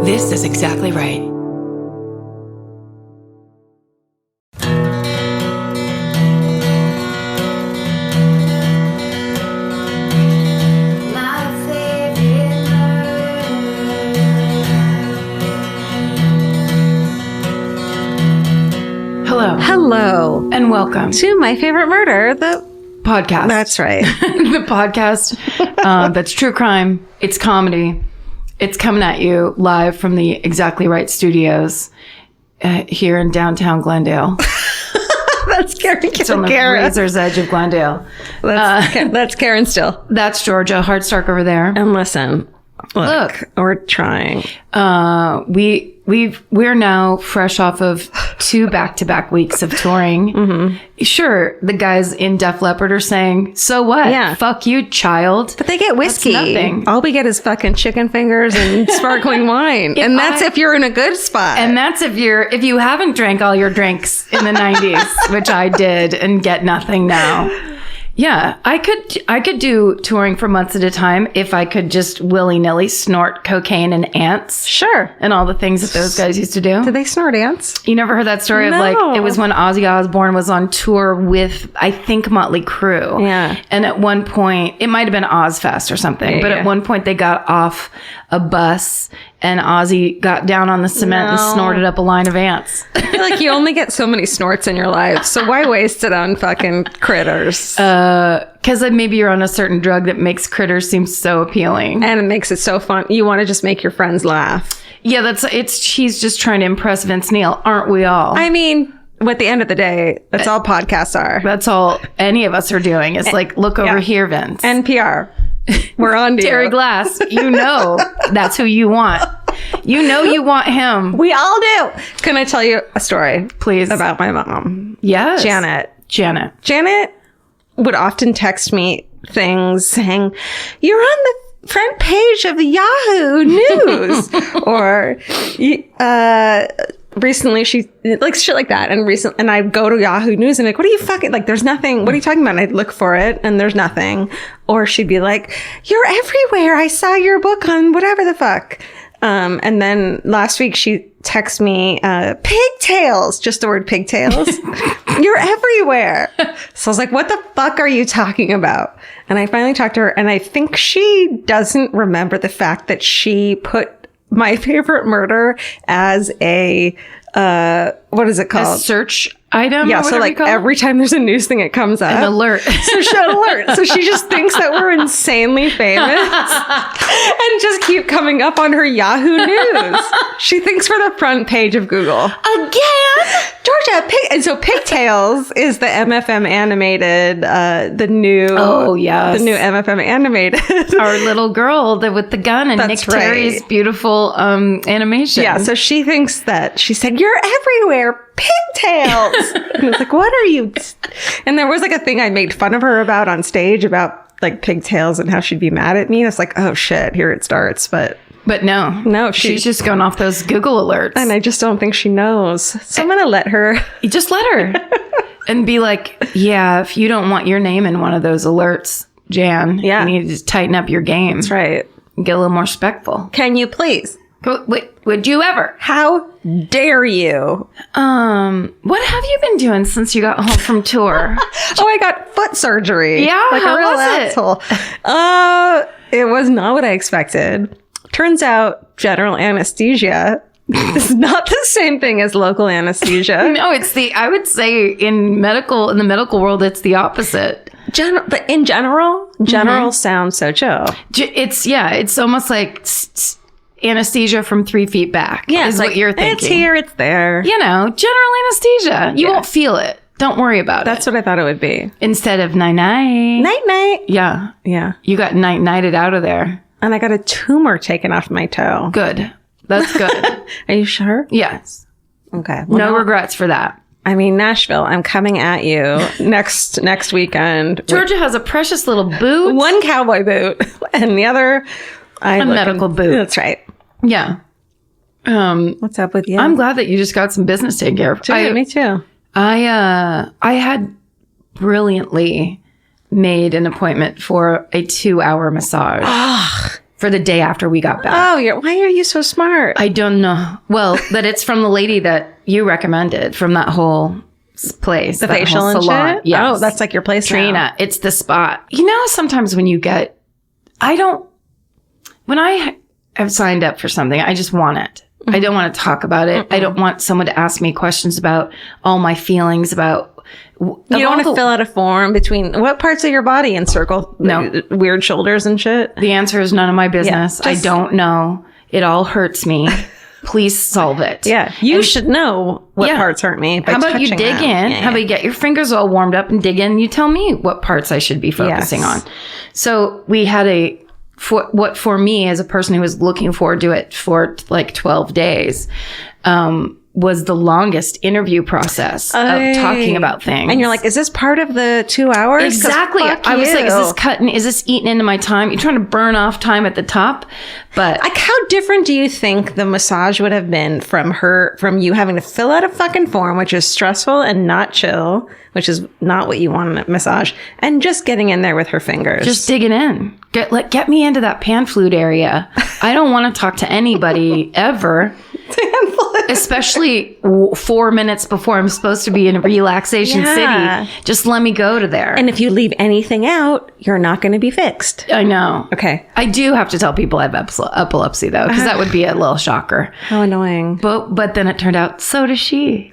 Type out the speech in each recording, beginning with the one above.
This is exactly right. Hello. And welcome to My Favorite Murder, the podcast. That's right. The podcast that's true crime. It's comedy. It's coming at you live from the Exactly Right studios here in downtown Glendale. That's Karen. It's on the razor's edge of Glendale. That's Karen still. That's Georgia. Hardstark over there. And listen, look, we're trying. We're now fresh off of 2 back-to-back weeks of touring. Mm-hmm. Sure, the guys in Def Leppard are saying, so what? Yeah. Fuck you, child. But they get whiskey. That's nothing. All we get is fucking chicken fingers and sparkling wine. And that's if you're in a good spot. And that's if you haven't drank all your drinks in the 90s, which I did, and get nothing now. Yeah, I could do touring for months at a time if I could just willy-nilly snort cocaine and ants. Sure. And all the things that those guys used to do. Did they snort ants? You never heard that story of it was when Ozzy Osbourne was on tour with, I think, Motley Crue. Yeah. And at one point, it might have been Ozfest or something, but at one point they got off a bus and Ozzy got down on the cement and snorted up a line of ants. I feel like you only get so many snorts in your life, so why waste it on fucking critters? Because maybe you're on a certain drug that makes critters seem so appealing. And it makes it so fun. You want to just make your friends laugh. Yeah, she's just trying to impress Vince Neil, aren't we all? I mean, at the end of the day, that's all podcasts are. That's all any of us are doing. It's like, look over here, Vince. NPR. We're on to Terry you. Glass, that's who you want. You want him. We all do. Can I tell you a story? Please. About my mom. Yes. Janet would often text me things saying, you're on the front page of the Yahoo News. Or, recently she, like shit like that. And I'd go to Yahoo News and like, what are you fucking, like, there's nothing, what are you talking about? And I'd look for it and there's nothing. Or she'd be like, you're everywhere. I saw your book on whatever the fuck. And then last week she texted me, pigtails, just the word pigtails. You're everywhere. So I was like, what the fuck are you talking about? And I finally talked to her and I think she doesn't remember the fact that she put My Favorite Murder as a, what is it called? A search item? Yeah, so like every time there's a news thing, it comes up. An alert. So she just thinks that we're insanely famous and just keep coming up on her Yahoo News. She thinks we're the front page of Google. Again? Georgia, and so Pigtails is the MFM animated, the new MFM animated. Our little girl with the gun and That's Nick Terry's beautiful animation. Yeah, so she thinks that, she said, you're everywhere, Pigtails. And I was like, what are you? And there was like a thing I made fun of her about on stage about like pigtails and how she'd be mad at me. And it's like, oh shit, here it starts. But no, she's just going off those Google alerts. And I just don't think she knows. So I'm going to let her. You just let her. And be like, yeah, if you don't want your name in one of those alerts, Jan, you need to just tighten up your game. That's right. Get a little more respectful. Can you please? Would you ever? How dare you? What have you been doing since you got home from tour? Oh, I got foot surgery. Yeah, like how a real was asshole. It was not what I expected. Turns out general anesthesia is not the same thing as local anesthesia. No, I would say in the medical world, it's the opposite. But in general sounds so chill. It's almost like anesthesia from 3 feet back. Yeah, is like, what you're thinking. It's here, it's there. General anesthesia. You won't feel it. Don't worry about it. That's what I thought it would be. Instead of night-night. Night-night. Yeah. Yeah. You got night-nighted out of there. And I got a tumor taken off my toe. Good. That's good. Are you sure? Yes. Okay. Well, no regrets for that. I mean, Nashville, I'm coming at you next weekend. Georgia has a precious little boot. One cowboy boot and the other... a medical boot. That's right. Yeah. What's up with you? I'm glad that you just got some business taken care of. Me too. I had brilliantly made an appointment for a 2-hour massage for the day after we got back. Oh, why are you so smart? I don't know. Well, that it's from the lady that you recommended from that whole place. The facial and salon. shit? Yes. Oh, that's like your place Trina, now. it's the spot. You know, sometimes when I have signed up for something, I just want it. I don't want to talk about it. I don't want someone to ask me questions about all my feelings about. You don't want to fill out a form between what parts of your body encircle weird shoulders and shit? The answer is none of my business. I don't know. It all hurts me. Please solve it. Yeah. You should know what parts hurt me. By How about you dig them. in? Yeah, How about you get your fingers all warmed up and dig in? And you tell me what parts I should be focusing on. So we had what for me as a person who was looking forward to it for like 12 days, was the longest interview process of talking about things. And you're like, is this part of the 2 hours? Exactly. I was like, is this eating into my time? You're trying to burn off time at the top. But like, how different do you think the massage would have been from you having to fill out a fucking form, which is stressful and not chill, which is not what you want in a massage, and just getting in there with her fingers. Just digging in. Get me into that pan flute area. I don't want to talk to anybody ever. Especially 4 minutes before I'm supposed to be in Relaxation City. Just let me go to there. And if you leave anything out, you're not going to be fixed. I know. Okay. I do have to tell people I have epilepsy, though, because that would be a little shocker. How annoying. But then it turned out, so does she.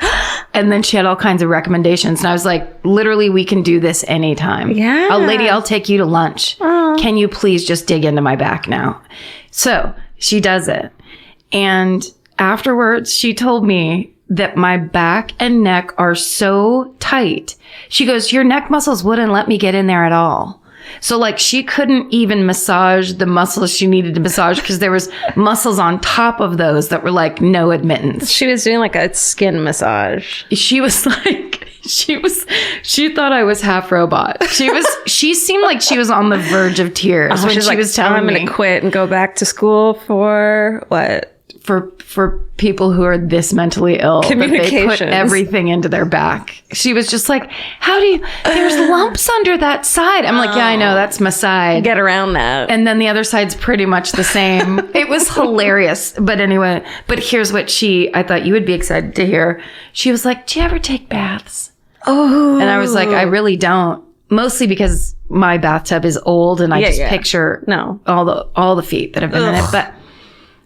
And then she had all kinds of recommendations. And I was like, literally, we can do this anytime. Yeah. I'll take you to lunch. Can you please just dig into my back now? So she does it. And afterwards, she told me that my back and neck are so tight. She goes, your neck muscles wouldn't let me get in there at all. So like she couldn't even massage the muscles she needed to massage because there was muscles on top of those that were like no admittance. She was doing like a skin massage. She was like, she thought I was half robot. She seemed like she was on the verge of tears when she was telling me. I'm going to quit and go back to school for what? For people who are this mentally ill, that they put everything into their back. She was just like, there's lumps under that side. I'm like, yeah, I know, that's my side. Get around that. And then the other side's pretty much the same. It was hilarious. But anyway, here's what I thought you would be excited to hear. She was like, do you ever take baths? Oh. And I was like, I really don't. Mostly because my bathtub is old and I picture all the feet that have been in it. But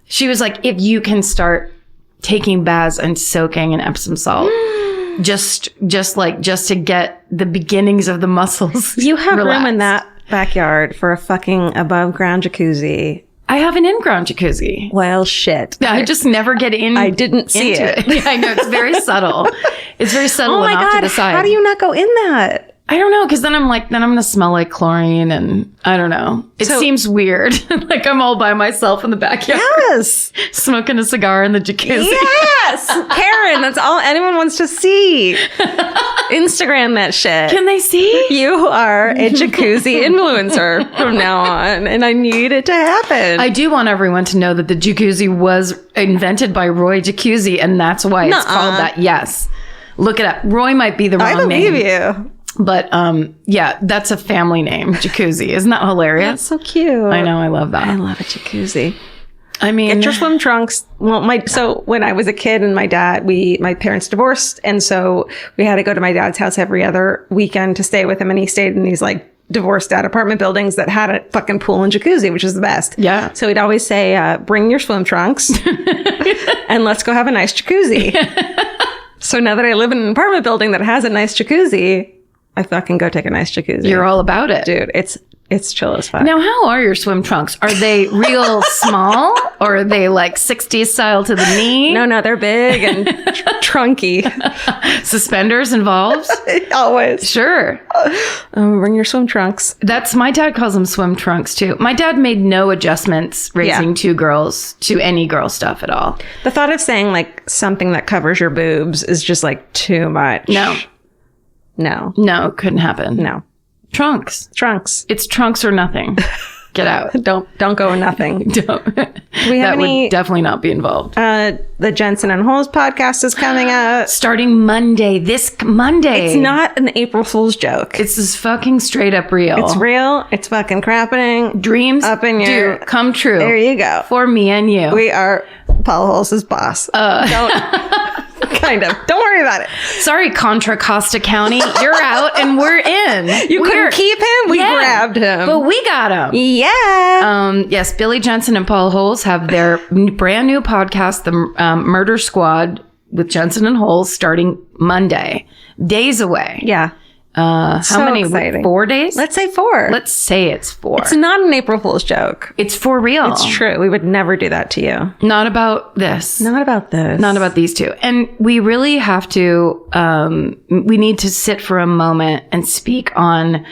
she was like, if you can start taking baths and soaking in Epsom salt, just to get the beginnings of the muscles. You have relaxed. room in that backyard for a fucking above ground jacuzzi. I have an in-ground jacuzzi. Well, shit. I just never get in. I didn't see it. Yeah, I know, it's very subtle. It's very subtle and off to the side. How do you not go in that? I don't know, because then I'm going to smell like chlorine and I don't know. It seems weird. Like I'm all by myself in the backyard. Yes. Smoking a cigar in the jacuzzi. Yes. Karen, that's all anyone wants to see. Instagram that shit. Can they see? You are a jacuzzi influencer from now on, and I need it to happen. I do want everyone to know that the jacuzzi was invented by Roy Jacuzzi, and that's why it's called that. Yes. Look it up. Roy might be the wrong name. I believe you. But yeah, that's a family name, Jacuzzi. Isn't that hilarious? That's so cute. I know, I love that. I love a jacuzzi. I mean, get your swim trunks. Well, so when I was a kid and my parents divorced, and so we had to go to my dad's house every other weekend to stay with him, and he stayed in these like divorced out apartment buildings that had a fucking pool and jacuzzi, which was the best. Yeah. So he'd always say, bring your swim trunks and let's go have a nice jacuzzi. So now that I live in an apartment building that has a nice jacuzzi, I fucking go take a nice jacuzzi. You're all about it. Dude, it's chill as fuck. Now, how are your swim trunks? Are they real small or are they like 60s style to the knee? No, they're big and trunky. Suspenders involved? Always. Sure. Bring your swim trunks. My dad calls them swim trunks too. My dad made no adjustments raising two girls to any girl stuff at all. The thought of saying like something that covers your boobs is just like too much. No, it couldn't happen. No. Trunks. Trunks. It's trunks or nothing. Get out. Don't go with nothing. Don't. We have That would definitely not be involved. The Jensen and Holes podcast is coming out. Starting Monday, this Monday. It's not an April Fool's joke. It's just fucking straight up real. It's real. It's fucking crappening. Dreams up in your... do come true. There you go. For me and you. We are Paul Holes' boss. Kind of. Don't worry about it. Sorry, Contra Costa County. You're out and we're in. You couldn't keep him? We grabbed him. But we got him. Yeah. Yes, Billy Jensen and Paul Holes have their brand new podcast, The Murder Squad with Jensen and Holes, starting Monday. Days away. Yeah. How many? Exciting. 4 days? Let's say 4. Let's say it's 4. It's not an April Fool's joke. It's for real. It's true. We would never do that to you. Not about this. Not about this. Not about these two. And we really have to, we need to sit for a moment and speak on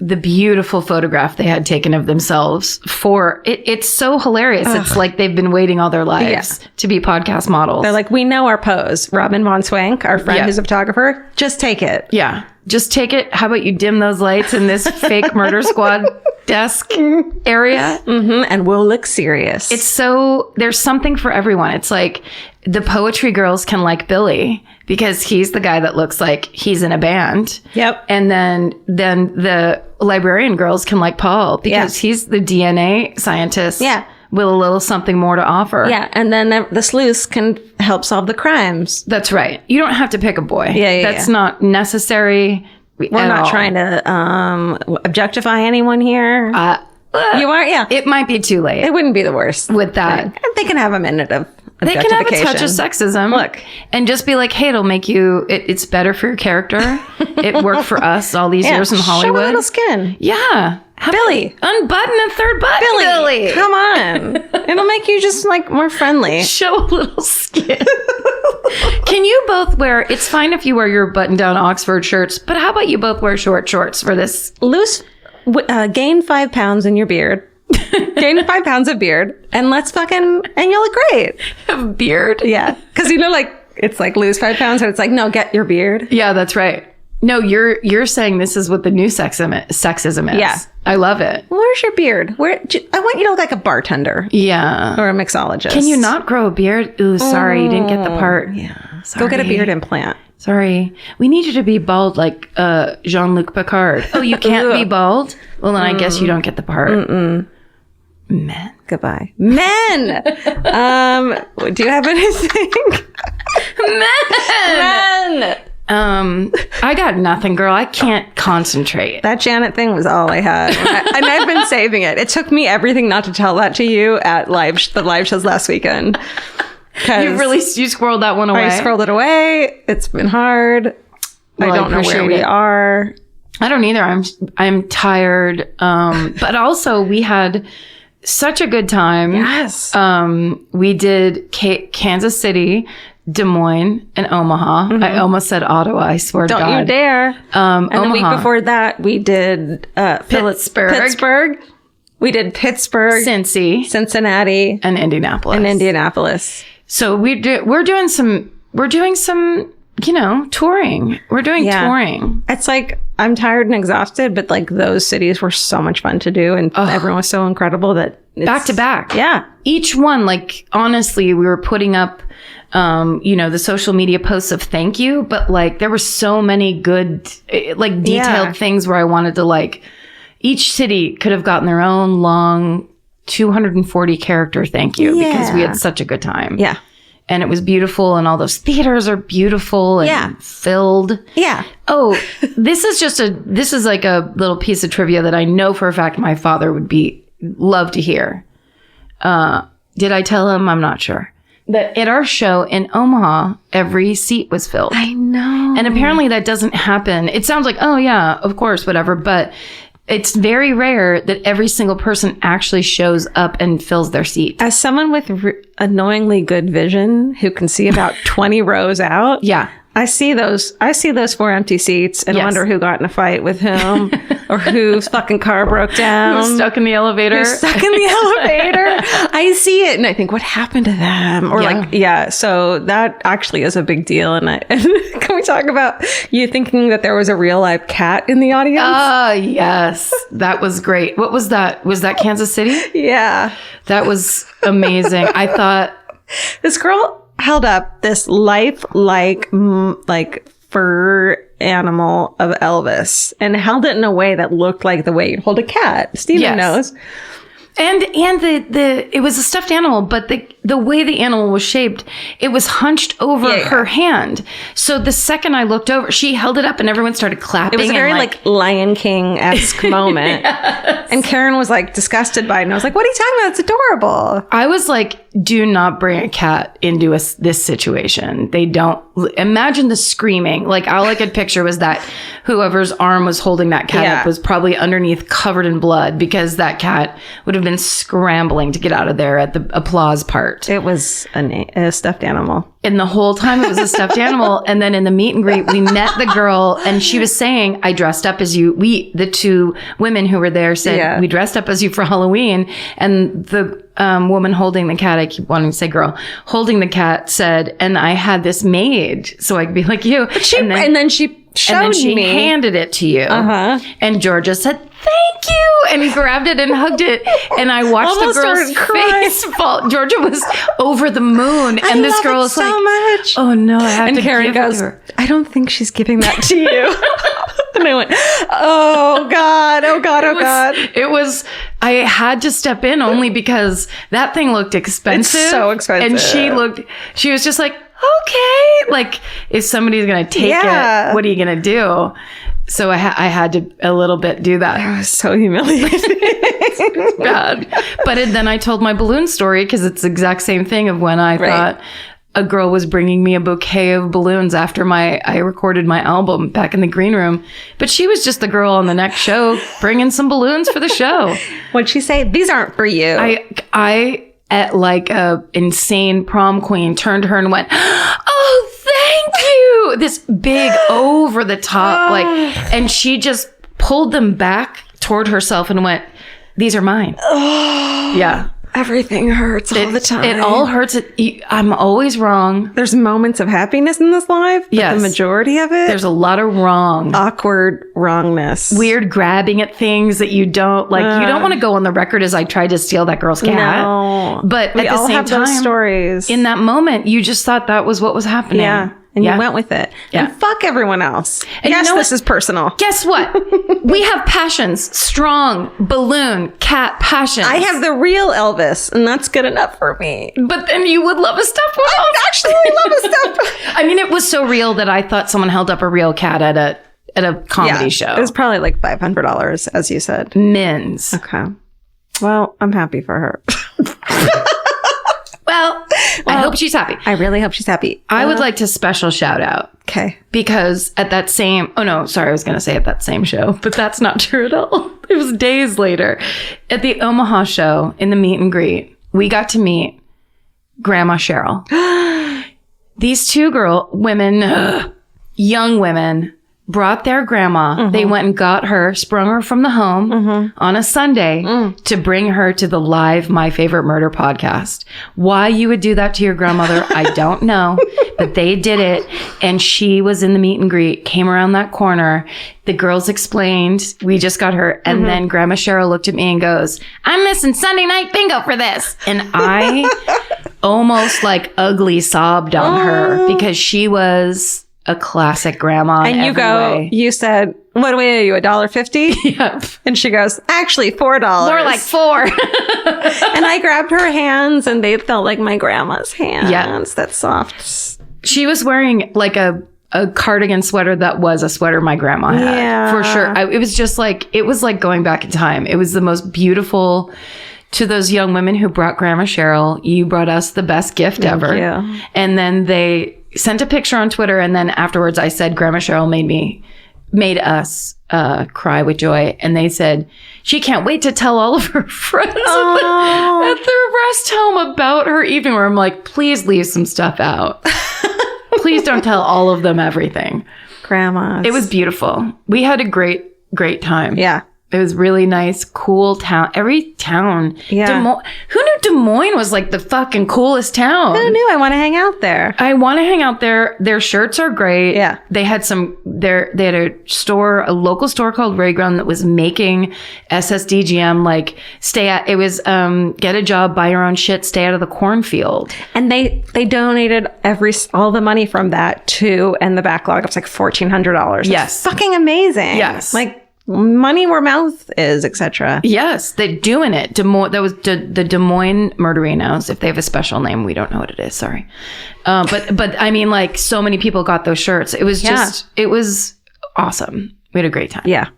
the beautiful photograph they had taken of themselves for it. It's so hilarious. Ugh. It's like they've been waiting all their lives to be podcast models. They're like, we know our pose. Robin Von Swank, our friend who's a photographer, just take it. Yeah. Just take it. How about you dim those lights in this fake Murder Squad desk area? Mm-hmm. And we'll look serious. It's so, there's something for everyone. It's like the poetry girls can like Billy because he's the guy that looks like he's in a band. Yep. And then the librarian girls can like Paul because he's the DNA scientist. Yeah. With a little something more to offer. Yeah. And then the sleuths can help solve the crimes. That's right. You don't have to pick a boy. That's not necessary. We're not trying to objectify anyone here. You are? Yeah. It might be too late. It wouldn't be the worst. With that. They can have a minute of they can have a touch of sexism. Look. And just be like, hey, it'll make you, it's better for your character. It worked for us all these years in Hollywood. Show a little skin. Yeah. Billy. Unbutton a third button, Billy. Come on. It'll make you just like more friendly. Show a little skin. Can you both wear, it's fine if you wear your button down Oxford shirts, but how about you both wear short shorts for this? Gain 5 pounds in your beard. Gain 5 pounds of beard and and you'll look great. Have beard? Yeah. Cause it's like lose 5 pounds and it's like, no, get your beard. Yeah, that's right. No, you're saying this is what the new sexism is. Yeah. I love it. Where's your beard? I want you to look like a bartender. Yeah. Or a mixologist. Can you not grow a beard? Ooh, sorry, you didn't get the part. Yeah. Sorry. Go get a beard implant. Sorry. We need you to be bald like Jean-Luc Picard. Oh, you can't be bald? Well, then I guess you don't get the part. Men. Goodbye. Men! Do you have anything? Men! I got nothing, girl. I can't concentrate. That Janet thing was all I had. And I've been saving it. It took me everything not to tell that to you at the live shows last weekend. You squirreled that one away? I squirreled it away. It's been hard. Well, I don't know where we are. I don't either. I'm tired. But also we had such a good time. Yes. We did Kansas City, Des Moines, and Omaha. Mm-hmm. I almost said Ottawa. I swear to God. Don't you dare. And Omaha. the week before that, we did Pittsburgh. We did Pittsburgh, Cincy, Cincinnati, and Indianapolis. So we're doing some touring. We're doing touring. It's like I'm tired and exhausted, but like those cities were so much fun to do, and everyone was so incredible that back to back. Yeah, each one, like honestly, we were putting up, the social media posts of thank you, but like there were so many good, like detailed things where I wanted to like. Each city could have gotten their own long 240 character thank you because we had such a good time. Yeah. And it was beautiful, and all those theaters are beautiful and filled. Yeah. Oh, this is like a little piece of trivia that I know for a fact my father would love to hear. Did I tell him? I'm not sure. That at our show in Omaha, every seat was filled. I know. And apparently that doesn't happen. It sounds like, oh yeah, of course, whatever. But it's very rare that every single person actually shows up and fills their seat. As someone with annoyingly good vision who can see about 20 rows out. Yeah. I see those 4 empty seats and wonder who got in a fight with whom or whose fucking car broke down. Who's stuck in the elevator. I see it. And I think, what happened to them? Or so that actually is a big deal. And can we talk about you thinking that there was a real live cat in the audience? Yes. That was great. What was that? Was that Kansas City? Yeah. That was amazing. I thought this girl held up this lifelike fur animal of Elvis and held it in a way that looked like the way you'd hold a cat. Steven knows. And it was a stuffed animal, but the way the animal was shaped, it was hunched over her hand. So the second I looked over, she held it up and everyone started clapping. It was a very like Lion King-esque moment. Yes. And Karen was like disgusted by it. And I was like, what are you talking about? It's adorable. I was like, do not bring a cat into this situation. They don't imagine the screaming. Like all I could picture was that whoever's arm was holding that cat up was probably underneath covered in blood because that cat would have been scrambling to get out of there at the applause part. It was a stuffed animal. And the whole time it was a stuffed animal. And then in the meet and greet, we met the girl and she was saying, I dressed up as you. The two women who were there said, we dressed up as you for Halloween. And the woman holding the cat, I keep wanting to say girl, holding the cat said, and I had this made so I could be like you. But and then she showed me. Handed it to you. And Georgia said, thank you. And he grabbed it and hugged it. And I watched the girl's face fall. Georgia was over the moon. And this girl is like, much. Oh no, I have to Karen give goes, it to her. I don't think she's giving that to you. And I went, oh God. It was, I had to step in only because that thing looked expensive. It's so expensive. And she was just like, okay. Like if somebody's going to take it, what are you going to do? So I had to a little bit do that. I was so humiliated. It's bad. But then I told my balloon story because it's the exact same thing of when I thought a girl was bringing me a bouquet of balloons after I recorded my album back in the green room. But she was just the girl on the next show bringing some balloons for the show. What'd she say? These aren't for you. I at like a insane prom queen turned to her and went, oh, thank you. This big over the top, and she just pulled them back toward herself and went, these are mine. Yeah. Everything hurts all the time. It all hurts. I'm always wrong. There's moments of happiness in this life, but the majority of it, there's a lot of wrong. Awkward wrongness. Weird grabbing at things that you don't like. You don't want to go on the record as I tried to steal that girl's cat. No. But we at the same time, those stories. In that moment, you just thought that was what was happening. Yeah. And you went with it. Yeah. And fuck everyone else. And yes, you know this is personal. Guess what? We have passions. Strong balloon cat passions. I have the real Elvis, and that's good enough for me. But then you would love a stuffed one. I would actually love a stuffed. I mean, it was so real that I thought someone held up a real cat at a comedy show. It was probably like $500, as you said. Mins. Okay. Well, I'm happy for her. Well, I hope she's happy. I really hope she's happy. I would like to special shout out. Okay. Because at that same, I was going to say at that same show, but that's not true at all. It was days later. At the Omaha show in the meet and greet, we got to meet Grandma Cheryl. These two young women, brought their grandma. Mm-hmm. They went and got her, sprung her from the home on a Sunday to bring her to the live My Favorite Murder podcast. Why you would do that to your grandmother, I don't know, but they did it. And she was in the meet and greet, came around that corner. The girls explained, we just got her. And then Grandma Cheryl looked at me and goes, I'm missing Sunday night bingo for this. And I almost like ugly sobbed on her because she was a classic grandma. And you said, what are you, $1.50? Yep. And she goes, actually $4. More like $4. And I grabbed her hands and they felt like my grandma's hands. Yeah. That soft. She was wearing like a cardigan sweater that was a sweater my grandma had. Yeah. For sure. It was like going back in time. It was the most beautiful. To those young women who brought Grandma Cheryl, you brought us the best gift ever. You. And then they sent a picture on Twitter, and then afterwards I said Grandma Cheryl made us cry with joy, and they said she can't wait to tell all of her friends at the rest home about her evening. Where I'm like, please leave some stuff out. Please don't tell all of them everything. Grandmas. It was beautiful. We had a great time. Yeah. It was really nice, cool town. Every town. Yeah. Who knew Des Moines was like the fucking coolest town? Who knew? I want to hang out there. I want to hang out there. Their shirts are great. Yeah. They had they had a local store called Rayground that was making SSDGM, like it was, get a job, buy your own shit, stay out of the cornfield. And they donated all the money from that to end the backlog. It was like $1,400. Yes. Fucking amazing. Yes. Like, money where mouth is, etc. Yes, they're doing it. That was the Des Moines Murderinos. If they have a special name, we don't know what it is. Sorry, but I mean, like, so many people got those shirts. It was it was awesome. We had a great time. Yeah,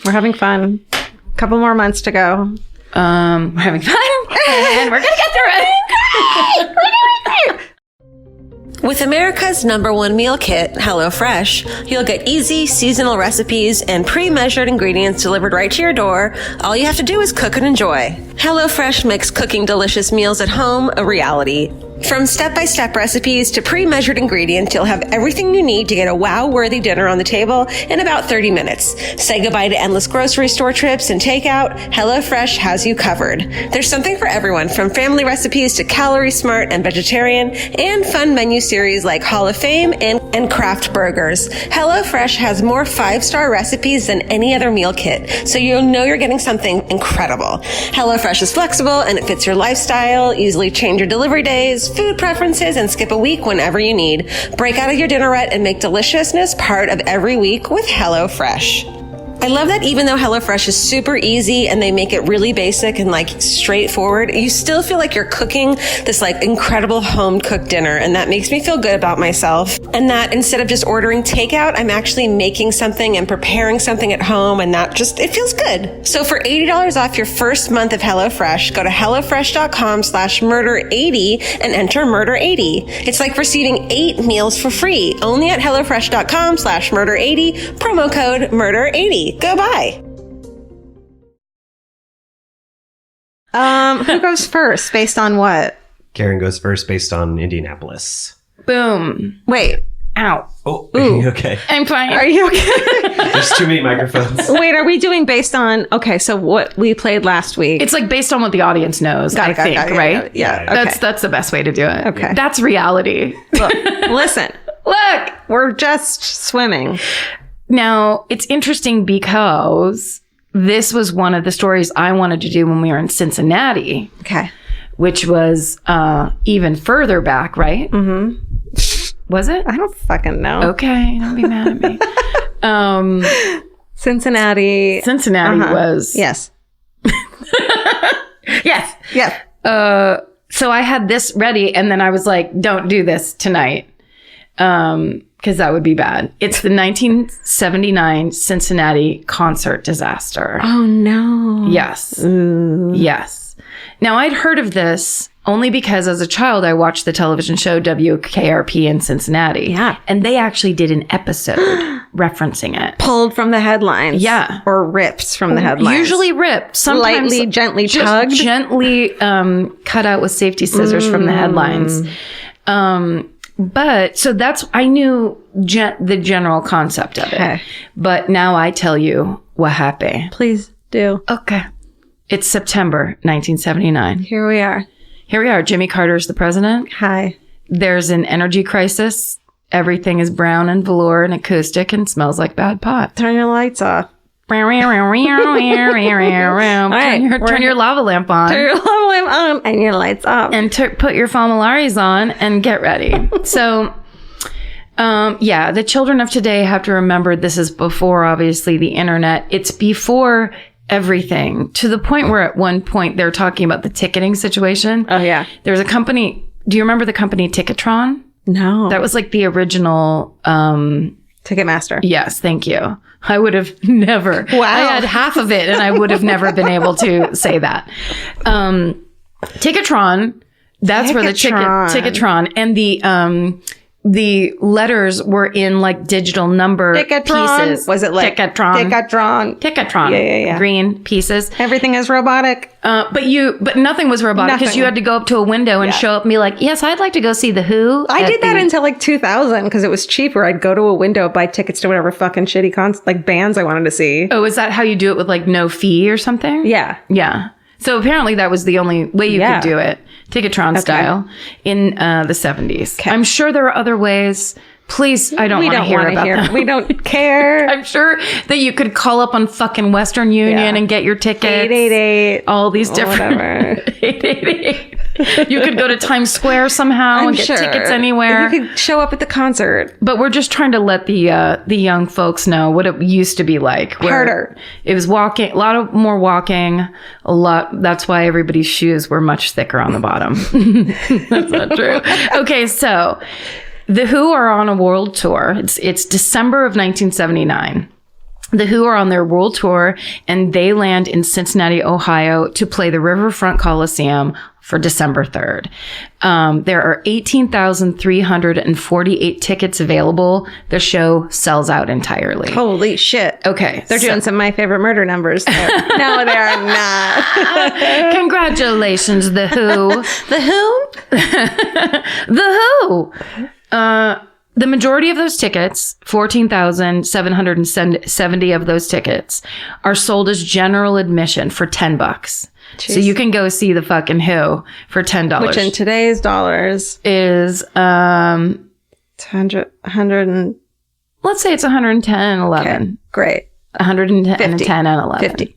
we're having fun. A couple more months to go. We're having fun, and we're gonna get through it. With America's #1 meal kit, HelloFresh, you'll get easy, seasonal recipes and pre-measured ingredients delivered right to your door. All you have to do is cook and enjoy. HelloFresh makes cooking delicious meals at home a reality. From step-by-step recipes to pre-measured ingredients, you'll have everything you need to get a wow-worthy dinner on the table in about 30 minutes. Say goodbye to endless grocery store trips and takeout. HelloFresh has you covered. There's something for everyone, from family recipes to calorie smart and vegetarian, and fun menu series like Hall of Fame and craft burgers. HelloFresh has more 5-star recipes than any other meal kit, so you'll know you're getting something incredible. HelloFresh is flexible and it fits your lifestyle. Easily change your delivery days, food preferences, and skip a week whenever you need. Break out of your dinner rut and make deliciousness part of every week with HelloFresh. I love that even though HelloFresh is super easy and they make it really basic and like straightforward, you still feel like you're cooking this like incredible home cooked dinner. And that makes me feel good about myself. And that instead of just ordering takeout, I'm actually making something and preparing something at home, and that it feels good. So for $80 off your first month of HelloFresh, go to HelloFresh.com/murder80 and enter murder80. It's like receiving 8 meals for free only at HelloFresh.com/murder80, promo code murder80. Go buy. Who goes first? Based on what? Karen goes first based on Indianapolis. Boom. Wait. Ow. Oh, okay. I'm fine. Are you okay? There's too many microphones. Wait, are we doing based on... Okay, so what we played last week. It's like based on what the audience knows, I think, right? Yeah. Okay. That's the best way to do it. Okay. That's reality. Look, listen. Look. We're just swimming. Now, it's interesting because this was one of the stories I wanted to do when we were in Cincinnati. Okay. Which was even further back, right? Mm-hmm. Was it? I don't fucking know. Okay, don't be mad at me. Cincinnati was... Yes. Yes. Yeah. So I had this ready, and then I was like, don't do this tonight. Because that would be bad. It's the 1979 Cincinnati concert disaster. Oh, no. Yes. Ooh. Yes. Now, I'd heard of this only because as a child, I watched the television show WKRP in Cincinnati. Yeah. And they actually did an episode referencing it. Pulled from the headlines. Yeah. Or ripped from the headlines. Usually ripped. Sometimes lightly, gently just tugged. Gently cut out with safety scissors from the headlines. But so I knew the general concept of it. Okay. But now I tell you what happened. Please do. Okay. It's September 1979. Here we are. Here we are. Jimmy Carter's the president. Hi. There's an energy crisis. Everything is brown and velour and acoustic and smells like bad pot. Turn your lights off. Turn your lava lamp on. Turn your lava lamp on and your lights off. And put your famolaris on and get ready. So, the children of today have to remember this is before, obviously, the internet. It's before everything, to the point where at one point they're talking about the ticketing situation. Oh, yeah. There's a company. Do you remember the company Ticketron? No. That was like the original. Ticketmaster. Yes, thank you. I would have never. Wow. I had half of it and I would have never been able to say that. Ticketron, that's where the Ticketron and the the letters were in like digital number Ticketron. pieces. Was it like Ticketron? Yeah. Green pieces. Everything is robotic. But nothing was robotic because Nothing. you had to go up to a window and show up and be like, yes, I'd like to go see The Who. I at did that the-" until like 2000 because it was cheaper. I'd go to a window, buy tickets to whatever fucking shitty like bands I wanted to see. Oh, is that how you do it with like no fee or something? Yeah. Yeah. So apparently that was the only way you could do it, Ticketron style, in the 70s. Okay. I'm sure there are other ways. Please, I don't want to hear about them. We don't care. I'm sure that you could call up on fucking Western Union and get your tickets. 888. All these different. Whatever. 888. You could go to Times Square somehow and get tickets anywhere. You could show up at the concert. But we're just trying to let the young folks know what it used to be like. Harder. It was walking, a lot of more walking, a lot. That's why everybody's shoes were much thicker on the bottom. That's not true. Okay, so The Who are on a world tour. It's December of 1979. The Who are on their world tour, and they land in Cincinnati, Ohio, to play the Riverfront Coliseum for December 3rd. There are 18,348 tickets available. The show sells out entirely. Holy shit. Okay. They're doing some My Favorite Murder numbers there. No, they are not. Congratulations, The Who. The Who? The Who. The majority of those tickets, 14,770 of those tickets, are sold as general admission for $10. So you can go see the fucking Who for $10. Which in today's dollars is it's 100 and let's say it's 110 and 11. okay. Great. 110 and 50. 10 and 11. 50.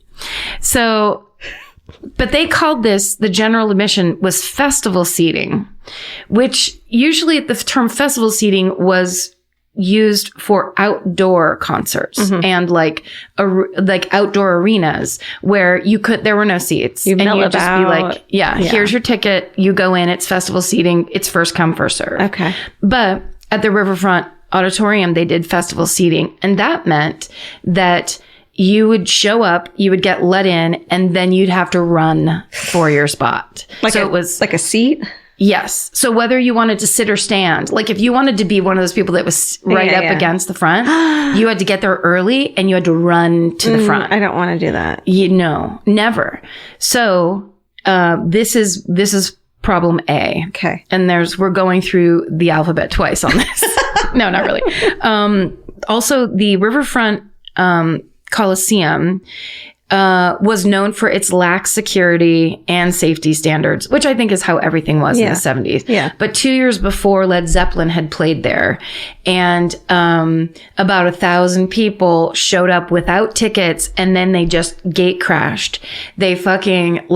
So, but they called this, the general admission was festival seating, which usually the term festival seating was used for outdoor concerts and like outdoor arenas where there were no seats. You and mill you'd just be about. like, here's your ticket. You go in, it's festival seating. It's first come, first serve. Okay. But at the Riverfront Auditorium, they did festival seating. And that meant that you would show up, you would get let in, and then you'd have to run for your spot. It was like a seat? Yes. So whether you wanted to sit or stand, like if you wanted to be one of those people that was right up against the front, you had to get there early and you had to run to the front. I don't want to do that. Never. So this is problem A. Okay. And we're going through the alphabet twice on this. No, not really. Also, the Riverfront Coliseum was known for its lax security and safety standards, which I think is how everything was in the 70s. Yeah. But 2 years before, Led Zeppelin had played there, and about 1,000 people showed up without tickets, and then they just gate crashed. They fucking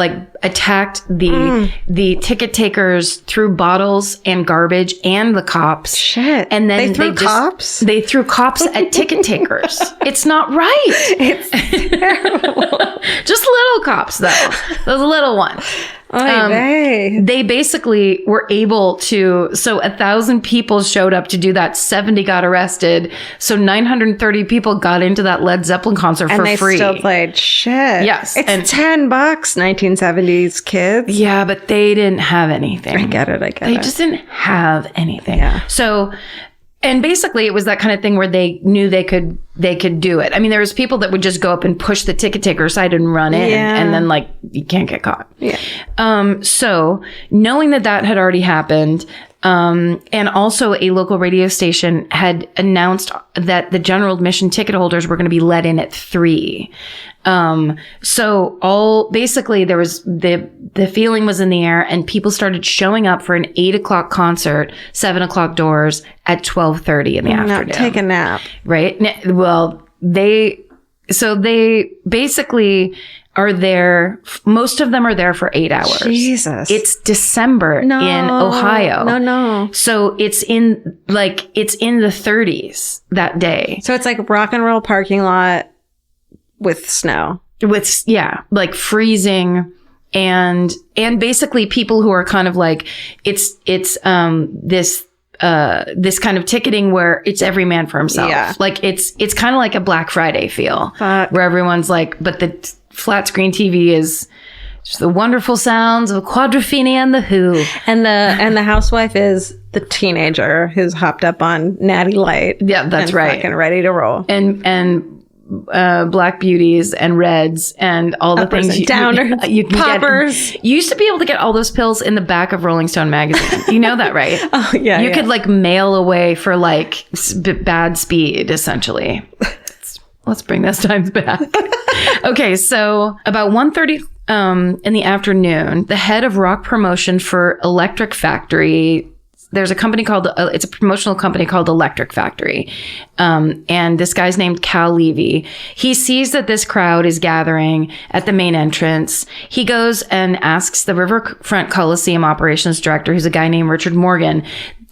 attacked the ticket takers, threw bottles and garbage and the cops. Shit. And then they threw cops? They threw cops at ticket takers. It's not right. It's terrible. Just little cops, though. Those little ones. They basically were able to, so 1,000 people showed up to do that. 70 got arrested. So 930 people got into that Led Zeppelin concert for free. And they still played. Shit. Yes. It's and $10, 1970s kids. Yeah, but they didn't have anything. I get it. They just didn't have anything. Yeah. So, and basically it was that kind of thing where they knew they could do it. I mean, there was people that would just go up and push the ticket taker aside and run in, and then you can't get caught. Yeah. So knowing that had already happened, and also a local radio station had announced that the general admission ticket holders were going to be let in at 3. So basically there was the feeling was in the air, and people started showing up for an 8:00 concert, 7:00 doors at 12:30 in the afternoon. Take a nap. Right? Well, they basically are there. Most of them are there for 8 hours. Jesus. It's December in Ohio. No. So it's in the 30s that day. So it's like rock and roll parking lot with snow. With, freezing and basically people who are kind of it's this kind of ticketing where it's every man for himself. Yeah. It's kind of like a Black Friday feel Fuck. where everyone's but the flat screen TV is Just the wonderful sounds of Quadrophenia and the Who. And the housewife is the teenager who's hopped up on Natty Light. Yeah, that's and right. Fucking ready to roll. And Black Beauties and Reds and all the Uppers things and downers, you can poppers. get. You used to be able to get all those pills in the back of Rolling Stone magazine. You know that, right? Oh, yeah. You could like mail away for like bad speed, essentially. Let's bring those times back. Okay, so about 1:30 in the afternoon, the head of rock promotion for Electric Factory. There's a company called, it's a promotional company called Electric Factory. And this guy's named Cal Levy. He sees that this crowd is gathering at the main entrance. He goes and asks the Riverfront Coliseum operations director, who's a guy named Richard Morgan,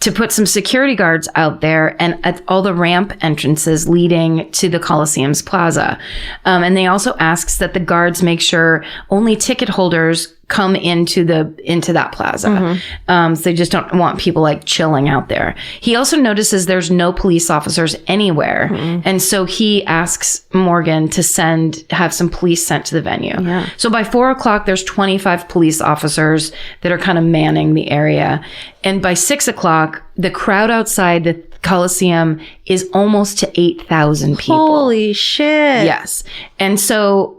to put some security guards out there and at all the ramp entrances leading to the Coliseum's plaza. And they also asks that the guards make sure only ticket holders come into that plaza. So they just don't want people like chilling out there. He also notices there's no police officers anywhere. And so he asks Morgan to have some police sent to the venue. Yeah. So by 4:00, there's 25 police officers that are kind of manning the area. And by 6:00, the crowd outside the Coliseum is almost to 8,000 people. Holy shit. Yes. And so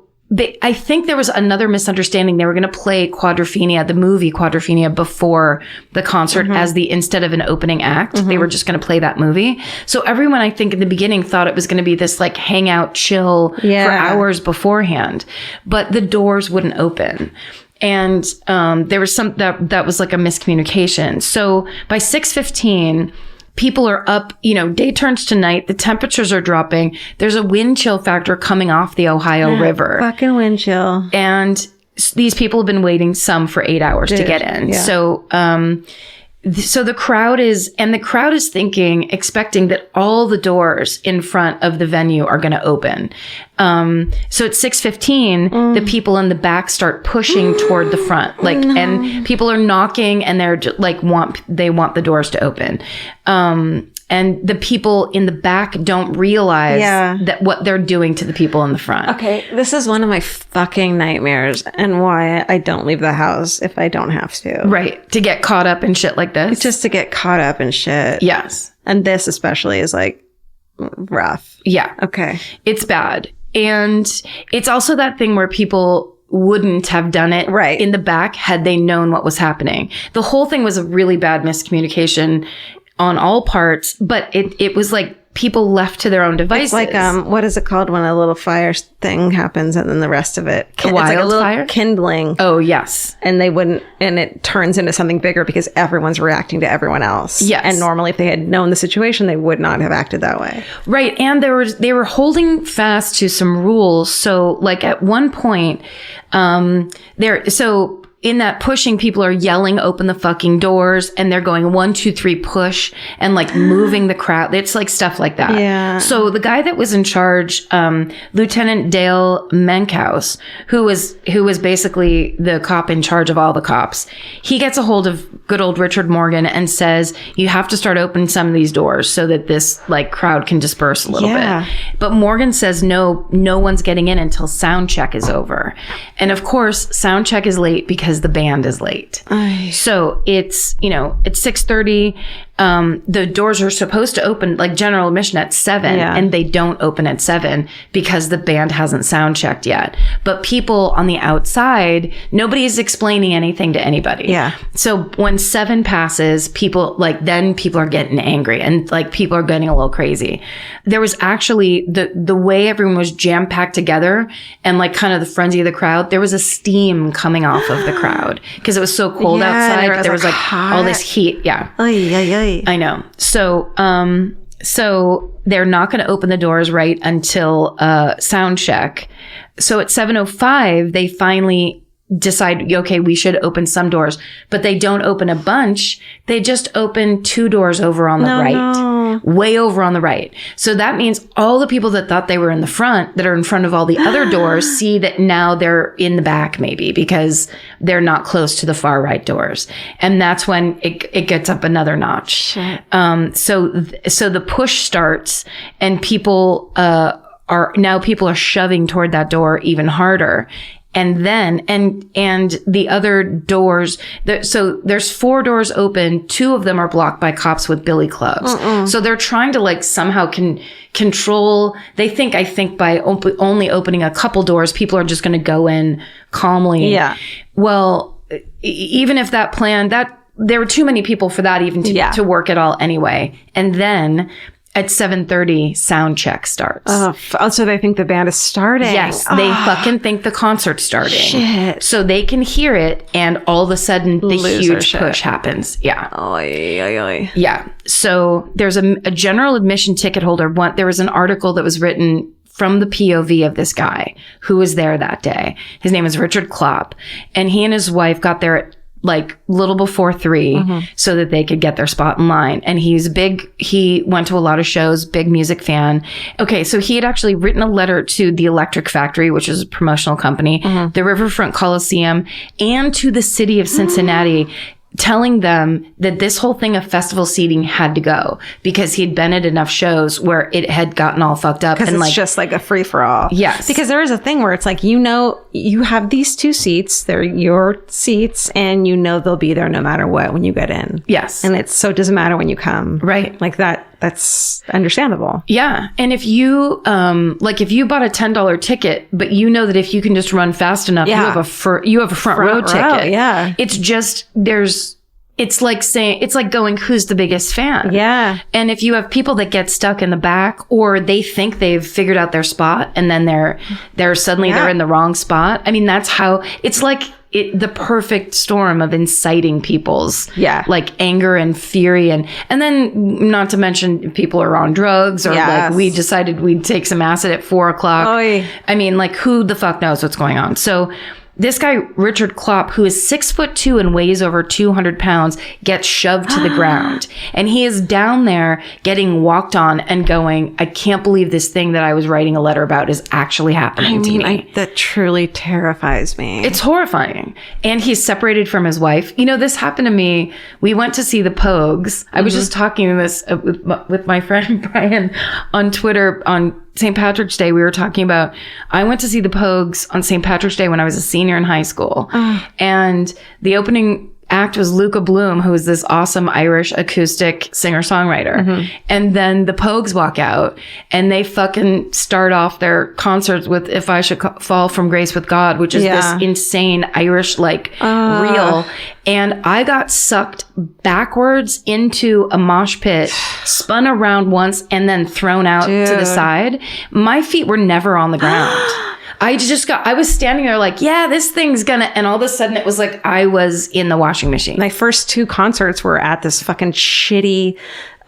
I think there was another misunderstanding. They were going to play Quadrophenia, the movie Quadrophenia, before the concert instead of an opening act. They were just going to play that movie. So everyone, I think in the beginning thought it was going to be this like hangout chill for hours beforehand, but the doors wouldn't open. And there was that was like a miscommunication. So by 6:15, people are up, day turns to night. The temperatures are dropping. There's a wind chill factor coming off the Ohio River. Fucking wind chill. And these people have been waiting for 8 hours to get in. Yeah. So the crowd is expecting that all the doors in front of the venue are going to open. So at 6:15, the people in the back start pushing toward the front, and people are knocking, and they're just, they want the doors to open. And the people in the back don't realize that what they're doing to the people in the front. Okay, this is one of my fucking nightmares and why I don't leave the house if I don't have to. Right. To get caught up in shit like this. Just to get caught up in shit. Yes. And this especially is like rough. Yeah. Okay. It's bad. And it's also that thing where people wouldn't have done it in the back had they known what was happening. The whole thing was a really bad miscommunication on all parts, but it was like people left to their own devices. It's like, what is it called when a little fire thing happens and then the rest of it? It's like a little fire? Kindling. Oh, yes. And it turns into something bigger because everyone's reacting to everyone else. Yes. And normally if they had known the situation, they would not have acted that way. Right. And they were holding fast to some rules. So like at one point, in that pushing, people are yelling, open the fucking doors, and they're going 1, 2, 3, push, and like moving the crowd. It's like stuff like that. Yeah. So the guy that was in charge, Lieutenant Dale Menkhaus, who was basically the cop in charge of all the cops, he gets a hold of good old Richard Morgan and says, you have to start opening some of these doors so that this like crowd can disperse a little bit. But Morgan says, no one's getting in until sound check is over. And of course, sound check is late because the band is late. So it's 6:30. The doors are supposed to open like general admission at 7 and they don't open at 7 because the band hasn't sound checked yet. But people on the outside, nobody is explaining anything to anybody. Yeah. So when 7 passes, people are getting angry and like people are getting a little crazy. There was actually the way everyone was jam packed together and like kind of the frenzy of the crowd, there was a steam coming off of the crowd because it was so cold outside. There was like hot. All this heat. Yeah. I know. So they're not going to open the doors right until sound check. So at 7:05, they finally decide, okay, we should open some doors, but they don't open a bunch. They just open 2 doors over on the right, way over on the right. So that means all the people that thought they were in the front, that are in front of all the other doors, see that now they're in the back maybe because they're not close to the far right doors. And that's when it gets up another notch. Shit. So the push starts and people are shoving toward that door even harder. And then, and the other doors, so there's 4 doors open. 2 of them are blocked by cops with billy clubs. So they're trying to like somehow control. They think, I think by only opening a couple doors, people are just going to go in calmly. Yeah. Well, even if that plan, there were too many people for that even to work at all anyway. And then at 7:30, sound check starts. So they think the band is starting. Yes, they fucking think the concert's starting. Shit. So they can hear it, and all of a sudden, the huge push happens. Yeah. Yeah. So there's a general admission ticket holder. There was an article that was written from the POV of this guy who was there that day. His name is Richard Klopp, and he and his wife got there at like little before 3 so that they could get their spot in line. And he went to a lot of shows, big music fan. Okay. So he had actually written a letter to the Electric Factory, which is a promotional company, the Riverfront Coliseum, and to the city of Cincinnati, telling them that this whole thing of festival seating had to go because he'd been at enough shows where it had gotten all fucked up. And it's just like a free for all. Yes. Because there is a thing where it's like, you have these 2 seats, they're your seats, and they'll be there no matter what when you get in. Yes. And it doesn't matter when you come. Right. Like that's understandable. Yeah. And if you, if you bought a $10 ticket, but you know that if you can just run fast enough, you have a front row ticket. Yeah. It's just, it's like going, who's the biggest fan? Yeah. And if you have people that get stuck in the back, or they think they've figured out their spot and then they're suddenly they're in the wrong spot. I mean, that's how it's like the perfect storm of inciting people's like anger and fury. And then not to mention people are on drugs or like we decided we'd take some acid at 4:00. Oy. I mean, like who the fuck knows what's going on? So this guy, Richard Klopp, who is 6'2" and weighs over 200 pounds, gets shoved to the ground. And he is down there getting walked on and going, I can't believe this thing that I was writing a letter about is actually happening to me. That truly terrifies me. It's horrifying. And he's separated from his wife. This happened to me. We went to see the Pogues. I was just talking this with my friend Brian on Twitter on St. Patrick's Day. We were talking about, I went to see the Pogues on St. Patrick's Day when I was a senior in high school. And the opening act was Luca Bloom, who is this awesome Irish acoustic singer-songwriter. And then the Pogues walk out and they fucking start off their concerts with If I Should Fall From Grace with God, which is this insane Irish reel. And I got sucked backwards into a mosh pit, spun around once, and then thrown out to the side. My feet were never on the ground. I was standing there like, yeah, this thing's and all of a sudden it was like I was in the washing machine. My first 2 concerts were at this fucking shitty,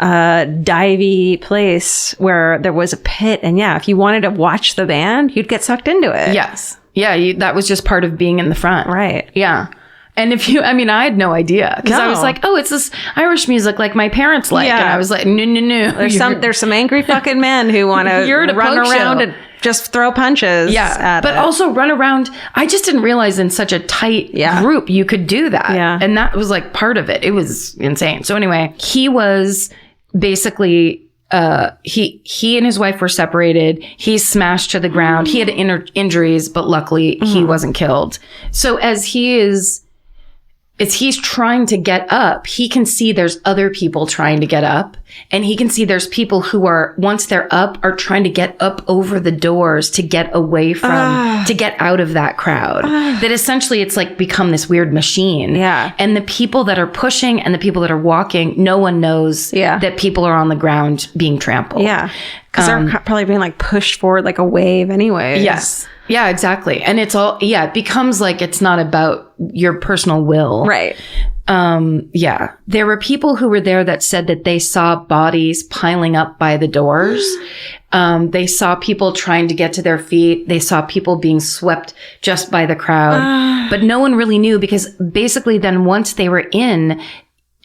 divey place where there was a pit. And if you wanted to watch the band, you'd get sucked into it. Yes. Yeah. That was just part of being in the front. Right. Yeah. And I had no idea because I was like, oh, it's this Irish music like my parents like. And I was like, no. There's some angry fucking men who want to run around and just throw punches. Yeah. But also run around. I just didn't realize in such a tight group you could do that. Yeah. And that was like part of it. It was insane. So anyway, he was basically he and his wife were separated. He's smashed to the ground. He had injuries, but luckily he wasn't killed. So as he's trying to get up, he can see there's other people trying to get up. And he can see there's people who are, once they're up, are trying to get up over the doors to get away from, to get out of that crowd. That essentially it's like become this weird machine. Yeah. And the people that are pushing and the people that are walking, no one knows that people are on the ground being trampled. Yeah. Because they're probably being like pushed forward like a wave anyway. Yes. Yeah, exactly. And it's all, it becomes like it's not about your personal will. Right. There were people who were there that said that they saw bodies piling up by the doors. They saw people trying to get to their feet. They saw people being swept just by the crowd. But no one really knew because basically then once they were in,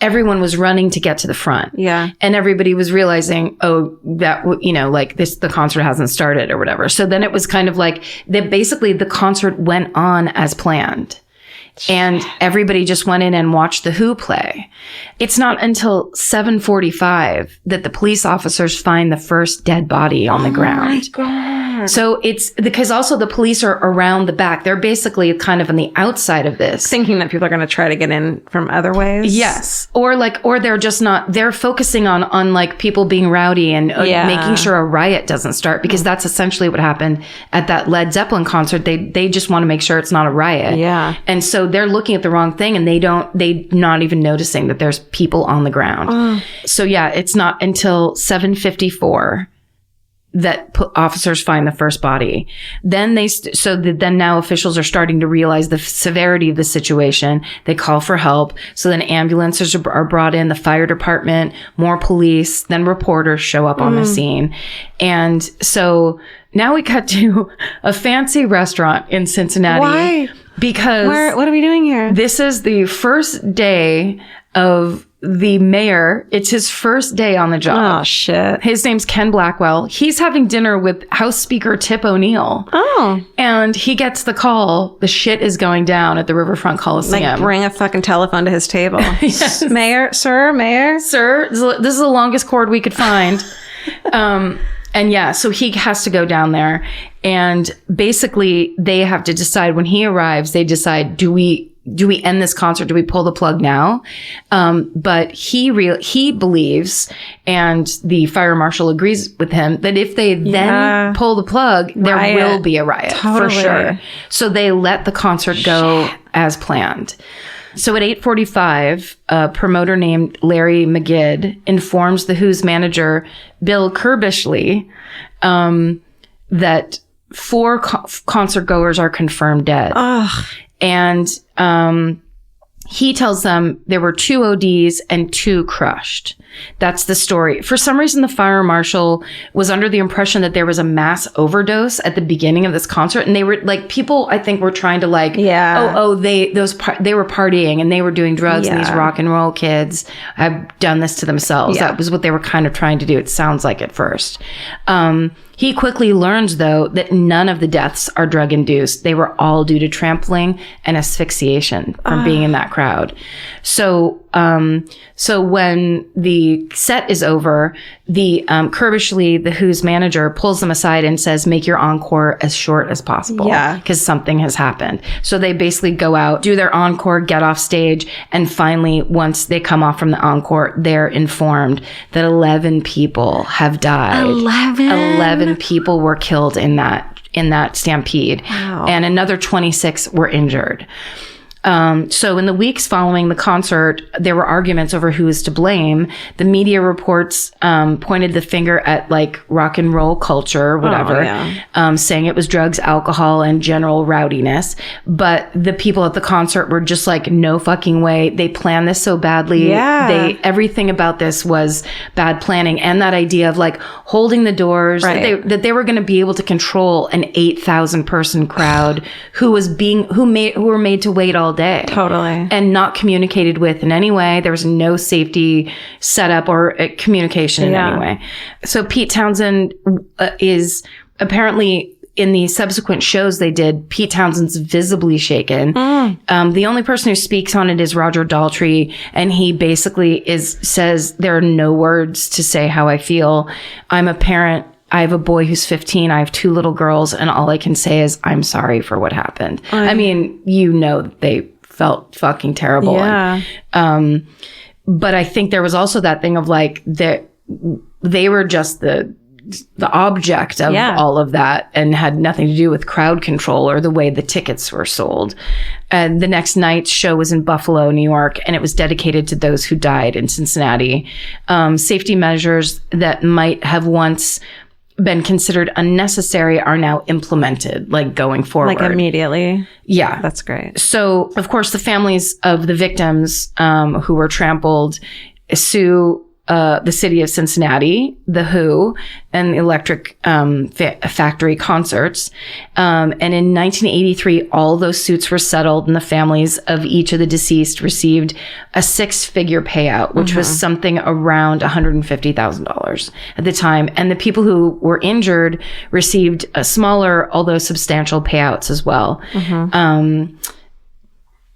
everyone was running to get to the front. Yeah. And everybody was realizing, the concert hasn't started or whatever. So then it was kind of like basically the concert went on as planned. And everybody just went in and watched the Who play. It's not until 7:45 that the police officers find the first dead body on the ground. Oh my God. So it's because also the police are around the back. They're basically kind of on the outside of this. Thinking that people are going to try to get in from other ways. Yes. Or they're just not, they're focusing on like people being rowdy and making sure a riot doesn't start, because that's essentially what happened at that Led Zeppelin concert. They just want to make sure it's not a riot. Yeah. And so they're looking at the wrong thing, and they're not even noticing that there's people on the ground. So yeah, it's not until 7:54 that officers find the first body. Then then now officials are starting to realize the severity of the situation. They call for help. So then ambulances are brought in, the fire department, more police, then reporters show up on the scene. And so now we cut to a fancy restaurant in Cincinnati. Why? Because what are we doing here? this is the first day of the mayor. It's his first day on the job. Oh, shit. His name's Ken Blackwell. He's having dinner with House Speaker Tip O'Neill. Oh. And he gets the call. The shit is going down at the Riverfront Coliseum. Like, bring a fucking telephone to his table. Yes. Mayor, sir, This is the longest cord we could find. And yeah, so he has to go down there. And basically, they have to decide when he arrives, they decide, do we end this concert? Do we pull the plug now? But he believes, and the fire marshal agrees with him, that if they then pull the plug, there will be a riot for sure. So they let the concert go as planned. So at 8:45, a promoter named Larry McGidd informs the Who's manager, Bill Kerbishley, that 4 concert goers are confirmed dead. Ugh. And he tells them there were 2 ODs and 2 crushed. That's the story. For some reason, the fire marshal was under the impression that there was a mass overdose at the beginning of this concert. And they were like, people, I think, were trying to like, they were partying and they were doing drugs, and these rock and roll kids have done this to themselves. Yeah. That was what they were kind of trying to do. It sounds like at first. He quickly learns, though, that none of the deaths are drug-induced. They were all due to trampling and asphyxiation from being in that crowd. So when the set is over, the Kerbishley, the Who's manager, pulls them aside and says, make your encore as short as possible. Yeah. Because something has happened. So they basically go out, do their encore, get off stage, and finally, once they come off from the encore, they're informed that 11 people have died. 11 people were killed in that stampede. Wow. And another 26 were injured. So in the weeks following the concert, there were arguments over who is to blame. The media reports pointed the finger at like rock and roll culture, whatever, saying it was drugs, alcohol, and general rowdiness. But the people at the concert were just like, no fucking way. They planned this so badly. Yeah. Everything about this was bad planning. And that idea of like holding the doors, that they were going to be able to control an 8,000 person crowd who were made to wait all day. Totally. And not communicated with in any way. There was no safety setup or communication in any way. So Pete Townsend is apparently, in the subsequent shows they did, Pete Townsend's visibly shaken. The only person who speaks on it is Roger Daltrey, and he basically says there are no words to say how I feel. I'm a parent. I have a boy who's 15. I have 2 little girls, and all I can say is I'm sorry for what happened. I mean, they felt fucking terrible. Yeah. But I think there was also that thing of like that they were just the object of all of that and had nothing to do with crowd control or the way the tickets were sold. And the next night's show was in Buffalo, New York, and it was dedicated to those who died in Cincinnati. Safety measures that might have once been considered unnecessary are now implemented, like going forward. Like immediately. Yeah. That's great. So, of course, the families of the victims who were trampled sue the city of Cincinnati, the Who, and the Electric Factory concerts. And in 1983, all those suits were settled, and the families of each of the deceased received a 6-figure payout, which was something around $150,000 at the time. And the people who were injured received a smaller, although substantial payouts as well.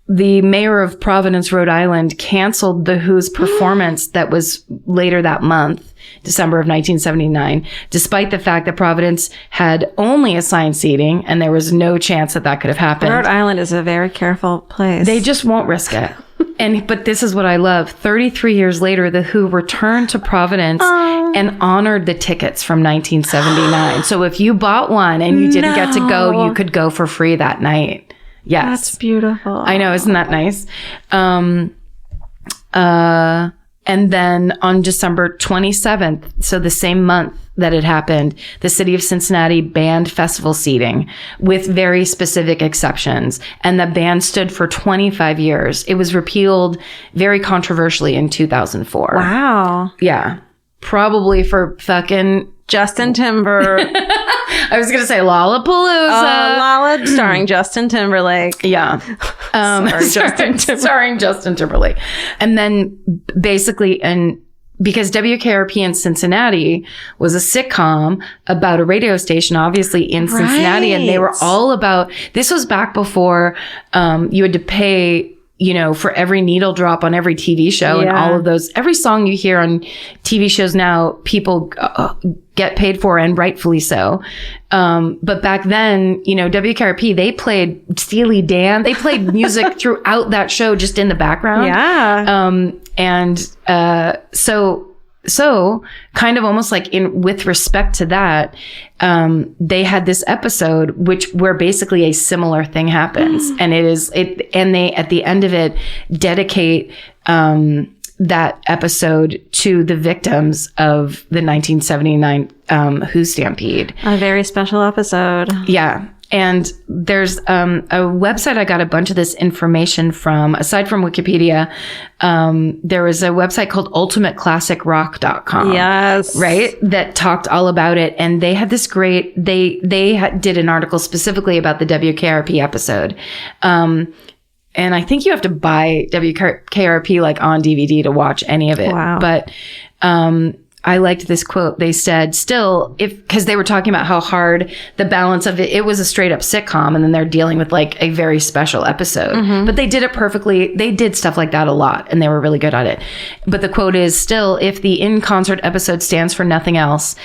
the mayor of Providence, Rhode Island, canceled the Who's performance that was later that month, December of 1979, despite the fact that Providence had only assigned seating and there was no chance that could have happened. Rhode Island is a very careful place. They just won't risk it. But this is what I love. 33 years later, the Who returned to Providence and honored the tickets from 1979. So if you bought one and you didn't get to go, you could go for free that night. Yes. That's beautiful. I know. Isn't that nice? And then on December 27th, so the same month that it happened, the city of Cincinnati banned festival seating with very specific exceptions. And the ban stood for 25 years. It was repealed very controversially in 2004. Wow. Yeah. Probably for fucking Justin Timber. I was going to say Lollapalooza. Lollapalooza starring Justin Timberlake. Yeah. Starring Justin Timberlake. And then basically, because WKRP in Cincinnati was a sitcom about a radio station, obviously in Cincinnati, and they were all about, this was back before you had to pay, for every needle drop on every TV show and all of those, every song you hear on TV shows now, people get paid for, and rightfully so. But back then, WKRP, they played Steely Dan. They played music throughout that show, just in the background. Yeah. So kind of almost like with respect to that, they had this episode where basically a similar thing happens. And they, at the end of it, dedicate, that episode to the victims of the 1979, Who Stampede. A very special episode. Yeah. And there's a website I got a bunch of this information from. Aside from Wikipedia, there was a website called ultimateclassicrock.com. Yes. Right? That talked all about it. And they had this great, they did an article specifically about the WKRP episode. And I think you have to buy WKRP like on DVD to watch any of it. Wow. But I liked this quote. They said, still, because they were talking about how hard the balance of it was a straight up sitcom, and then they're dealing with like a very special episode. But they did it perfectly. They did stuff like that a lot, and they were really good at it. But the quote is, still, if the in concert episode stands for nothing else,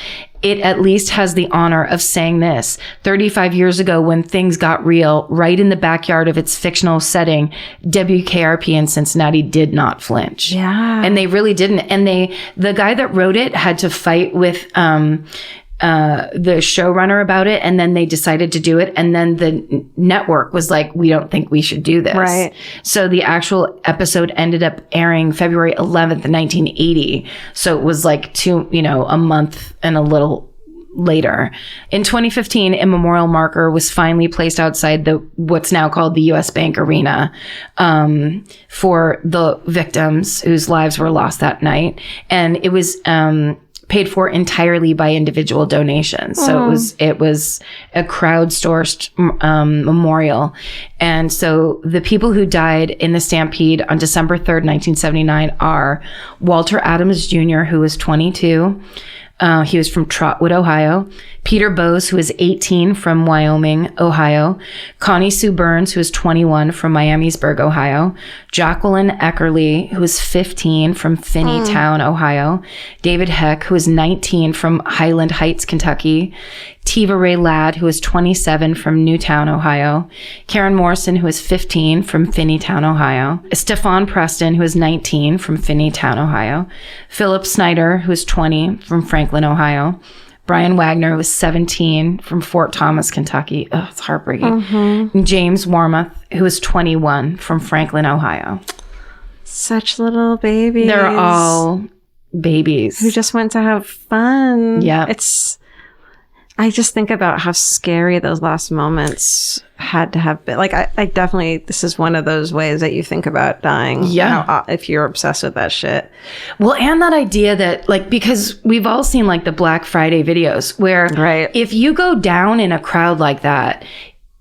it at least has the honor of saying this. 35 years ago, when things got real, right in the backyard of its fictional setting, WKRP in Cincinnati did not flinch. Yeah. And they really didn't. And the guy that wrote it had to fight with the showrunner about it, and then they decided to do it, and then the network was like, we don't think we should do this. Right. So the actual episode ended up airing February 11th, 1980. So it was like a month and a little later. In 2015, a memorial marker was finally placed outside what's now called the U.S. Bank Arena, for the victims whose lives were lost that night. And it was paid for entirely by individual donations. So it was a crowdsourced memorial. And so the people who died in the Stampede on December 3rd, 1979 are Walter Adams Jr., who was 22. He was from Trotwood, Ohio. Peter Bose, who was 18, from Wyoming, Ohio. Connie Sue Burns, who was 21, from Miamisburg, Ohio. Jacqueline Eckerly, who was 15, from Finneytown, Ohio. David Heck, who was 19, from Highland Heights, Kentucky. Tiva Ray Ladd, who was 27, from Newtown, Ohio. Karen Morrison, who was 15, from Finneytown, Ohio. Stefan Preston, who was 19, from Finneytown, Ohio. Philip Snyder, who was 20, from Franklin, Ohio. Brian Wagner, who was 17, from Fort Thomas, Kentucky. Oh, it's heartbreaking. And James Warmoth, who was 21, from Franklin, Ohio. Such little babies. They're all babies who just went to have fun. Yeah. I just think about how scary those last moments had to have been. Like, I definitely, this is one of those ways that you think about dying. Yeah. If you're obsessed with that shit. Well, and that idea that, like, because we've all seen, like, the Black Friday videos where if you go down in a crowd like that,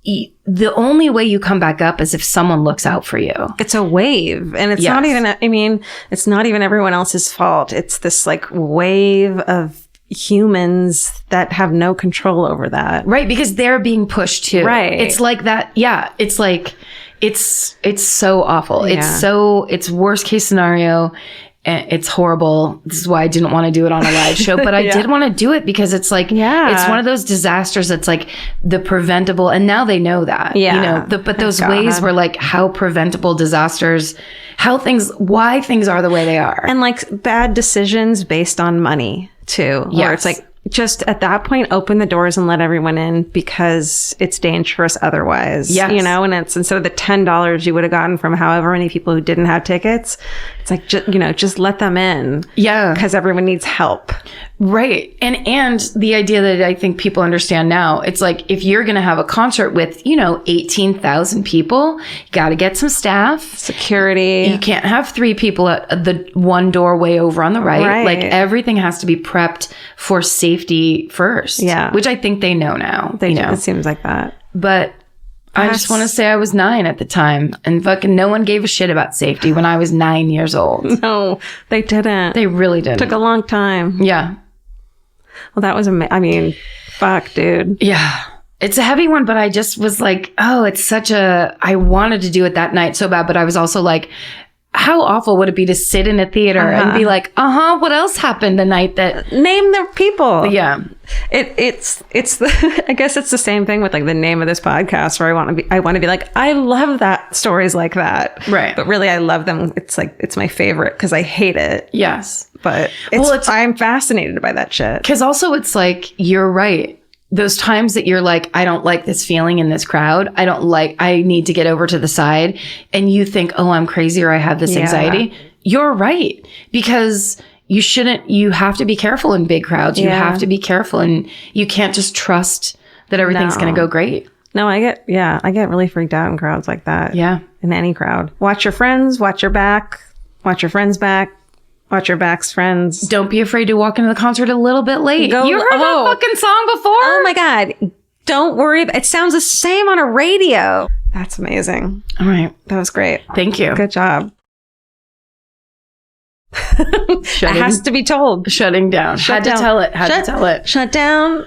the only way you come back up is if someone looks out for you. It's a wave. And it's not even, it's not even everyone else's fault. It's this, like, wave of humans that have no control over that. Right, because they're being pushed too. Right. It's like that. Yeah. It's like It's so awful. It's worst case scenario. It's horrible. This is why I didn't want to do it on a live show, but I did want to do it because it's like, it's one of those disasters that's like the preventable. And now they know that, but those ways were like how preventable disasters, why things are the way they are. And like bad decisions based on money too. Where it's like, just at that point, open the doors and let everyone in because it's dangerous otherwise. Yes. And it's instead of the $10 you would have gotten from however many people who didn't have tickets, it's like, just let them in. Yeah. Because everyone needs help. Right. And the idea that I think people understand now, it's like if you're going to have a concert with, 18,000 people, you got to get some staff. Security. You can't have 3 people at the one doorway over on the right. Like everything has to be prepped for safety first. Yeah. Which I think they know now. They do. It seems like that. But I just want to say I was 9 at the time and fucking no one gave a shit about safety when I was 9 years old. No, they didn't. They really didn't. Took a long time. Yeah. Well, that was fuck, dude. Yeah. It's a heavy one, but I just was like, I wanted to do it that night so bad, but I was also like, how awful would it be to sit in a theater and be like, what else happened the night that... Name the people. Yeah. It's I guess it's the same thing with like the name of this podcast where I want to be like, I love that stories like that. Right. But really I love them. It's like, it's my favorite because I hate it. Yes. But I'm fascinated by that shit. Because also it's like, you're right. Those times that you're like, I don't like this feeling in this crowd. I need to get over to the side. And you think, I'm crazy or I have this anxiety. You're right. Because you have to be careful in big crowds. You have to be careful and you can't just trust that everything's going to go great. No, I get really freaked out in crowds like that. Yeah. In any crowd. Watch your friends, watch your back, watch your friends' back. Watch your back's friends. Don't be afraid to walk into the concert a little bit late. You heard that fucking song before? Oh my God. Don't worry. It sounds the same on a radio. That's amazing. All right. That was great. Thank you. Good job. It has to be told. Shutting down. Had to tell it. Shut down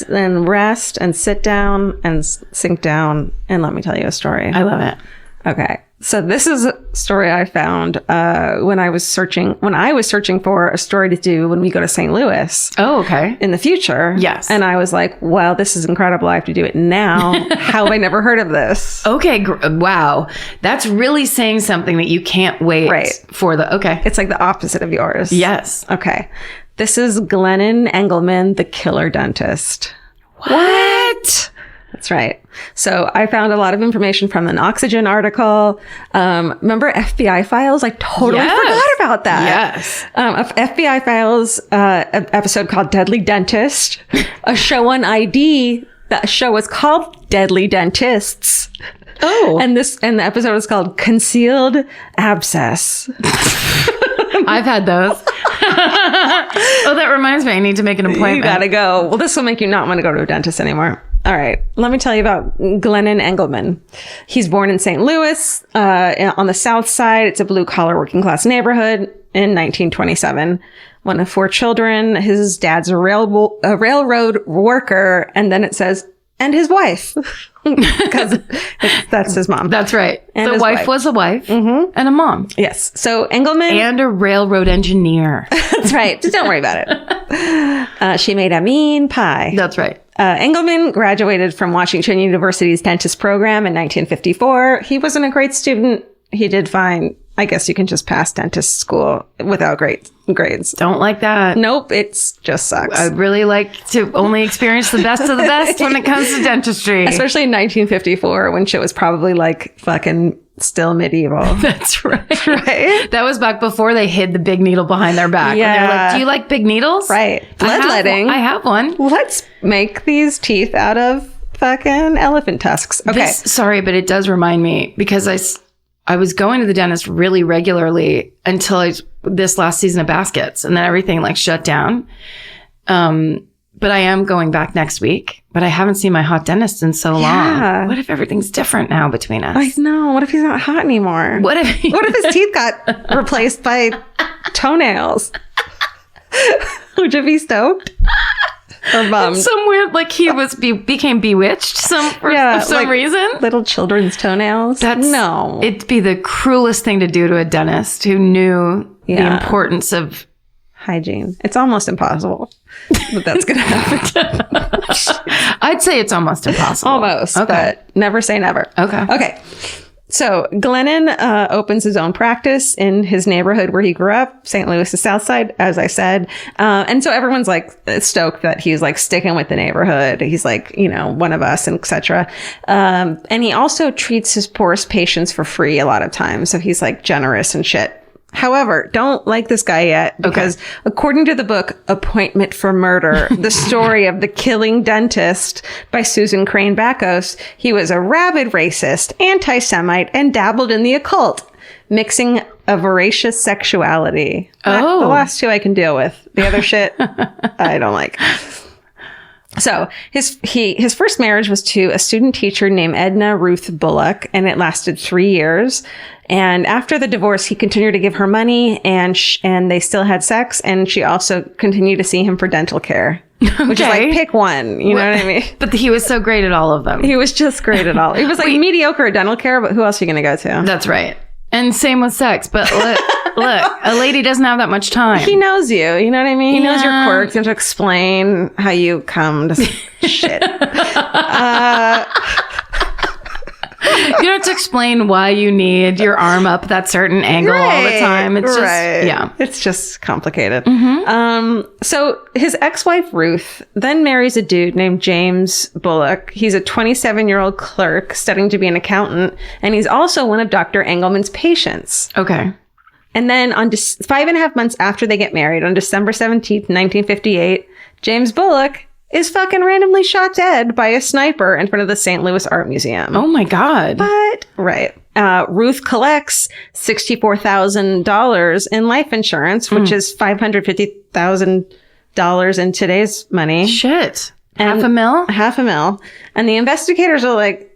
and rest and sit down and sink down and let me tell you a story. I love it. Okay. So this is a story I found when I was searching for a story to do when we go to St. Louis. Oh, okay. In the future. Yes. And I was like, well, this is incredible. I have to do it now. How have I never heard of this? Okay. Wow. That's really saying something that you can't wait for okay. It's like the opposite of yours. Yes. Okay. This is Glennon Engelmann, the killer dentist. What? That's right. So I found a lot of information from an Oxygen article. Remember FBI Files? I totally forgot about that. Yes. FBI Files, an episode called Deadly Dentist, a show on ID. That show was called Deadly Dentists. Oh. And the episode was called Concealed Abscess. I've had those. That reminds me. I need to make an appointment. You gotta go. Well, this will make you not want to go to a dentist anymore. All right. Let me tell you about Glennon Engelmann. He's born in St. Louis, on the South Side. It's a blue-collar working-class neighborhood in 1927. One of 4 children. His dad's a railroad worker. And then it says, and his wife. Because that's his mom. That's right. And the wife was a wife and a mom. Yes. So Engelmann. And a railroad engineer. That's right. Just don't worry about it. She made a mean pie. That's right. Engelmann graduated from Washington University's dentist program in 1954. He wasn't a great student. He did fine. I guess you can just pass dentist school without great grades. Don't like that. Nope. It's just sucks. I'd really like to only experience the best of the best when it comes to dentistry. Especially in 1954 when shit was probably like fucking still medieval. That's right. Right? That was back before they hid the big needle behind their back. Yeah. They're like, do you like big needles? Right. Bloodletting. I have one. Let's make these teeth out of fucking elephant tusks. Okay. Sorry, but it does remind me because I was going to the dentist really regularly until this last season of Baskets, and then everything like shut down. But I am going back next week, but I haven't seen my hot dentist in so long. What if everything's different now between us? I know. What if he's not hot anymore? What if his teeth got replaced by toenails? Would you be stoked? or bummed. Some weird, like he became bewitched for some reason. Little children's toenails. It'd be the cruelest thing to do to a dentist who knew the importance of hygiene. It's almost impossible, but that's going to happen. I'd say it's almost impossible. Almost, but never say never. Okay. So Glennon opens his own practice in his neighborhood where he grew up, St. Louis' South Side, as I said. And so everyone's like stoked that he's like sticking with the neighborhood. He's like, one of us, and etc. And he also treats his poorest patients for free a lot of times. So he's like generous and shit. However, don't like this guy yet because according to the book, Appointment for Murder, the story of the killing dentist by Susan Crane Bacos, he was a rabid racist, anti-Semite, and dabbled in the occult, mixing a voracious sexuality. The last two I can deal with. The other shit, I don't like. So his first marriage was to a student teacher named Edna Ruth Bullock, and it lasted 3 years. And after the divorce, he continued to give her money, and they still had sex. And she also continued to see him for dental care, which is like pick one. You know what I mean? But he was so great at all of them. He was just great at all. He was like mediocre at dental care, but who else are you going to go to? That's right. And same with sex. But look, a lady doesn't have that much time. He knows you. You know what I mean? He knows your quirks. You have to explain how you come to shit. You don't have to explain why you need your arm up that certain angle all the time. It's just, It's just complicated. So his ex-wife, Ruth, then marries a dude named James Bullock. He's a 27-year-old clerk studying to be an accountant, and he's also one of Dr. Engelmann's patients. Okay. And then on 5.5 months after they get married, on December 17th, 1958, James Bullock is fucking randomly shot dead by a sniper in front of the St. Louis Art Museum. Oh my God. But, Ruth collects $64,000 in life insurance, which is $550,000 in today's money. Shit. $500,000? $500,000. And the investigators are like,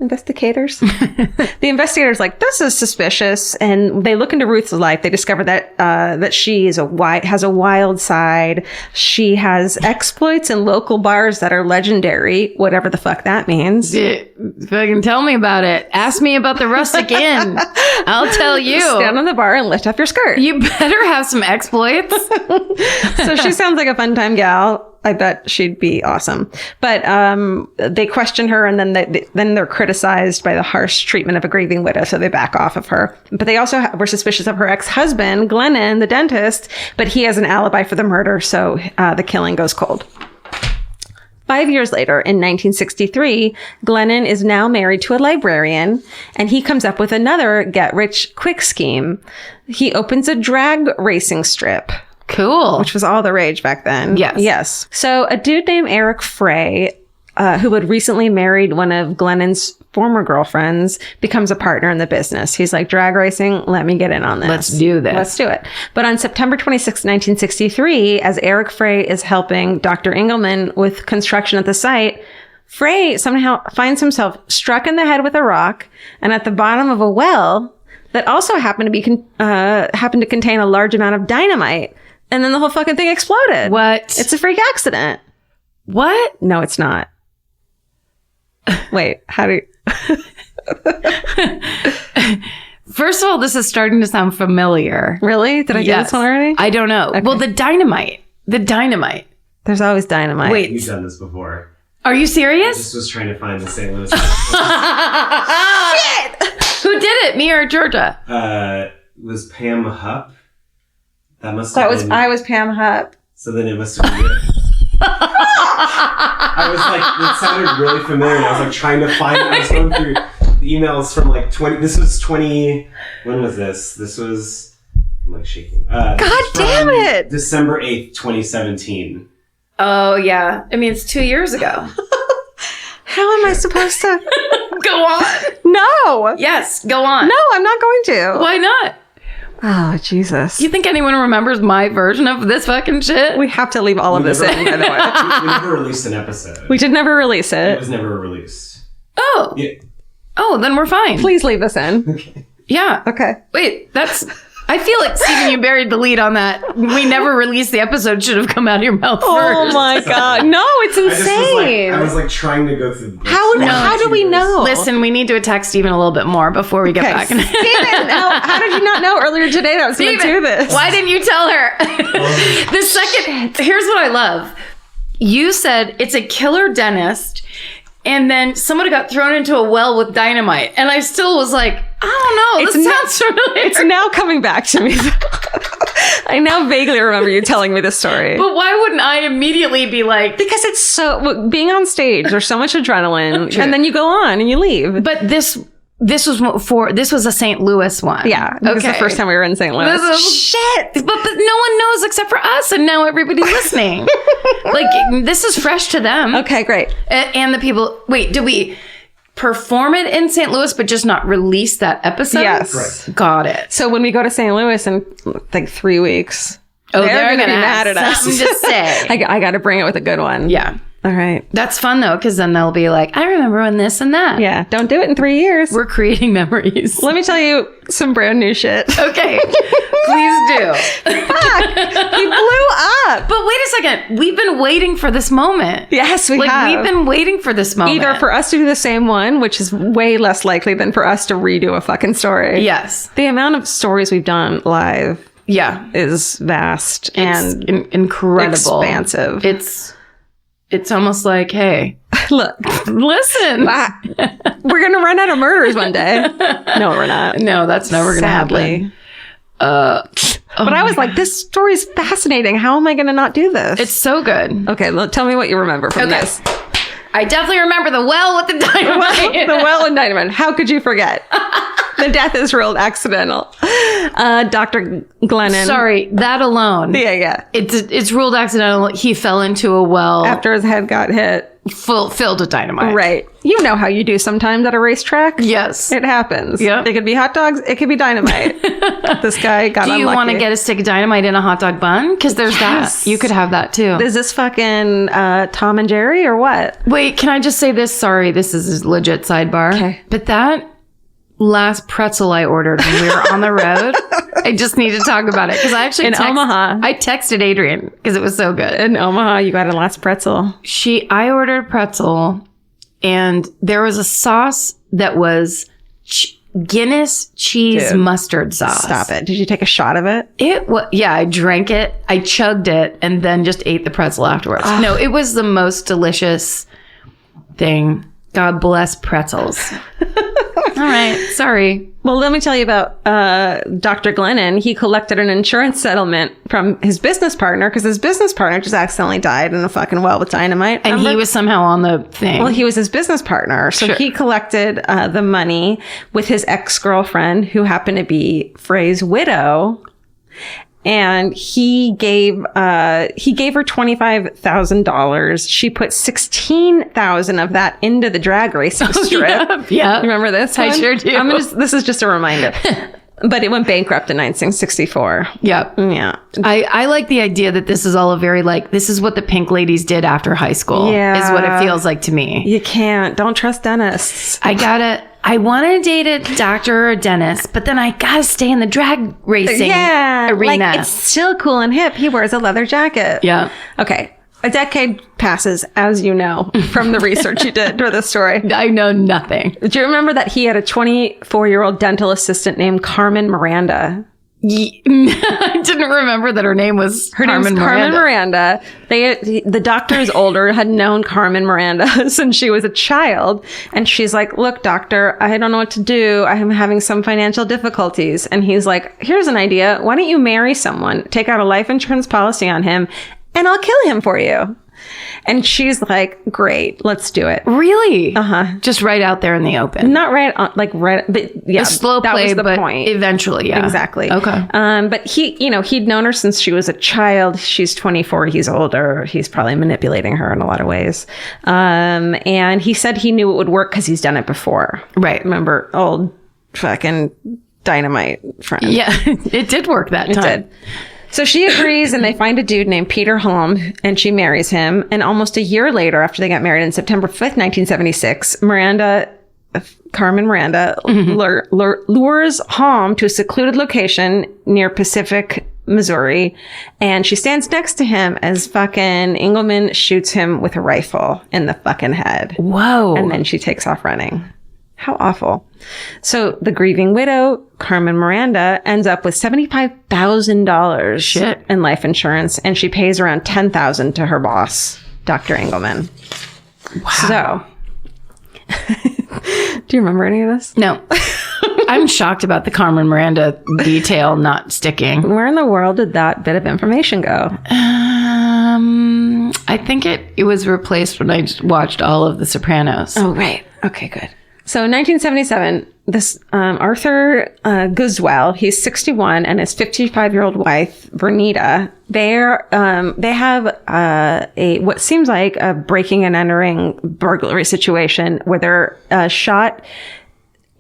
the investigators like, this is suspicious, and they look into Ruth's life. They discover that she is has a wild side. She has exploits in local bars that are legendary, whatever the fuck that means. Fucking tell me about it. Ask me about the Rustic Inn. I'll tell you. Stand on the bar and lift up your skirt. You better have some exploits. So she sounds like a fun time gal. I bet she'd be awesome. But they question her, and then they're criticized by the harsh treatment of a grieving widow, so they back off of her. But they also were suspicious of her ex-husband, Glennon, the dentist, but he has an alibi for the murder, so the killing goes cold. 5 years later, in 1963, Glennon is now married to a librarian, and he comes up with another get-rich-quick scheme. He opens a drag racing strip. Cool. Which was all the rage back then. Yes. So a dude named Eric Frey, who had recently married one of Glennon's former girlfriends, becomes a partner in the business. He's like, drag racing, let me get in on this. Let's do this. Let's do it. But on September 26, 1963, as Eric Frey is helping Dr. Engelmann with construction at the site, Frey somehow finds himself struck in the head with a rock and at the bottom of a well that also happened to contain a large amount of dynamite. And then the whole fucking thing exploded. What? It's a freak accident. What? No, it's not. Wait, how do you... First of all, this is starting to sound familiar. Really? Did I do this one already? I don't know. Okay. Well, the dynamite. There's always dynamite. Wait. You've done this before. Are you serious? I just was trying to find the St. Louis. Shit! Who did it? Me or Georgia? Was Pam Hupp? That must have been... I was Pam Hupp. So then it must have been... I was like, it sounded really familiar, and I was like trying to find it. I was going through the emails from like 20... This was 20... When was this? This was... I'm like shaking. God damn it! December 8th, 2017. Oh, yeah. I mean, it's 2 years ago. How am I supposed to... Go on. No. Yes, go on. No, I'm not going to. Why not? Oh, Jesus. You think anyone remembers my version of this fucking shit? We have to leave all of this in, by the way. We never released an episode. We did never release it. It was never released. Oh. Yeah. Oh, then we're fine. Please leave this in. Okay. Yeah. Okay. Wait, that's... I feel like, Stephen, you buried the lead on that. We never released the episode. Should have come out of your mouth Oh first. my God. No, it's insane. I was like trying to go through. How do we know? Listen, we need to attack Stephen a little bit more before we get back. Steven, how did you not know earlier today that I was going to do this? Why didn't you tell her? The second, here's what I love. You said it's a killer dentist, and then somebody got thrown into a well with dynamite. And I still was like, I don't know. This sounds familiar. It's now coming back to me. I now vaguely remember you telling me this story. But why wouldn't I immediately be like... Because it's so... Being on stage, there's so much adrenaline. And then you go on and you leave. But this was a St. Louis one. Yeah. This is the first time we were in St. Louis. Shit. But no one knows except for us, and now everybody's listening. Like, this is fresh to them. Okay, great. And the people... Wait, did we perform it in St. Louis, but just not release that episode? Yes. Right. Got it. So when we go to St. Louis in like 3 weeks... Oh, they're going to be have mad at us. something to say. I got to bring it with a good one. Yeah. All right. That's fun, though, because then they'll be like, I remember when this and that. Yeah. Don't do it in 3 years. We're creating memories. Let me tell you some brand new shit. Okay. Please do. Fuck. He blew up. But wait a second. We've been waiting for this moment. Yes, we have. We've been waiting for this moment. Either for us to do the same one, which is way less likely than for us to redo a fucking story. Yes. The amount of stories we've done live Yeah. is vast and incredible. expansive. It's almost like, hey, look, listen. we're going to run out of murders one day. No, we're not. No, that's never going to Sadly. happen. But I was like, this story is fascinating. How am I going to not do this? It's so good. Okay, tell me what you remember from this. I definitely remember the well with the dynamite. The well and dynamite. How could you forget? The death is ruled accidental. Dr. Glennon. Sorry, that alone. Yeah. It's ruled accidental. He fell into a well After his head got hit. filled with dynamite. Right. You know how you do sometimes at a racetrack? Yes. It happens. Yep. It could be hot dogs. It could be dynamite. This guy got Do you unlucky. want to get a stick of dynamite in a hot dog bun? Because there's Yes. that. You could have that too. Is this fucking Tom and Jerry or what? Wait, can I just say this? Sorry, this is a legit sidebar. Okay. But that last pretzel I ordered when we were on the road, I just need to talk about it. Because I actually In Omaha. I texted Adrian because it was so good. In Omaha, you got a last pretzel. I ordered a pretzel, and there was a sauce that was Guinness cheese Dude, mustard sauce. Stop it. Did you take a shot of it? It was, yeah, I drank it, I chugged it, and then just ate the pretzel afterwards. No, it was the most delicious thing. God bless pretzels. All right, sorry. Well, let me tell you about Dr. Glennon. He collected an insurance settlement from his business partner because his business partner just accidentally died in a fucking well with dynamite. And he was somehow on the thing. Well, he was his business partner. So Sure. he collected the money with his ex-girlfriend, who happened to be Frey's widow. And he gave her $25,000. She put $16,000 of that into the drag racing strip. Yeah. You remember this I one? sure do. This is just a reminder. But it went bankrupt in 1964. Yep. Yeah. I like the idea that this is all a very, like, this is what the Pink Ladies did after high school. Yeah. Is what it feels like to me. You can't. Don't trust dentists. I want to date a doctor or a dentist, but then I gotta stay in the drag racing arena. Like, it's still cool and hip. He wears a leather jacket. Yeah. Okay. A decade passes, as you know, from the research you did for this story. I know nothing. Do you remember that he had a 24-year-old dental assistant named Carmen Miranda? I didn't remember that her name was Her name's Carmen Miranda. The doctor is older, had known Carmen Miranda since she was a child. And she's like, look, doctor, I don't know what to do. I am having some financial difficulties. And he's like, here's an idea. Why don't you marry someone, take out a life insurance policy on him, and I'll kill him for you. And she's like, great, let's do it. Really? Uh-huh. Just right out there in the open. Not right on, but yeah, A slow that play, was the but point. eventually, yeah. Exactly. Okay. But he'd known her since she was a child. She's 24. He's older. He's probably manipulating her in a lot of ways. And he said he knew it would work because he's done it before. Right. Remember, old fucking dynamite friend. Yeah, it did work that time. It did. So she agrees, and they find a dude named Peter Holm, and she marries him. And almost a year later, after they got married in September 5th, 1976, Miranda Carmen Miranda lures home to a secluded location near Pacific, Missouri, and she stands next to him as fucking Engelmann shoots him with a rifle in the fucking head. Whoa. And then she takes off running. How awful. So the grieving widow, Carmen Miranda, ends up with $75,000 in life insurance, and she pays around $10,000 to her boss, Dr. Engelmann. Wow. So, do you remember any of this? No. I'm shocked about the Carmen Miranda detail not sticking. Where in the world did that bit of information go? I think it was replaced when I watched all of The Sopranos. Oh, right. Okay, good. So in 1977, this Arthur Guzwell, he's 61, and his 55-year-old wife, Vernita, they have a what seems like a breaking and entering burglary situation where they're shot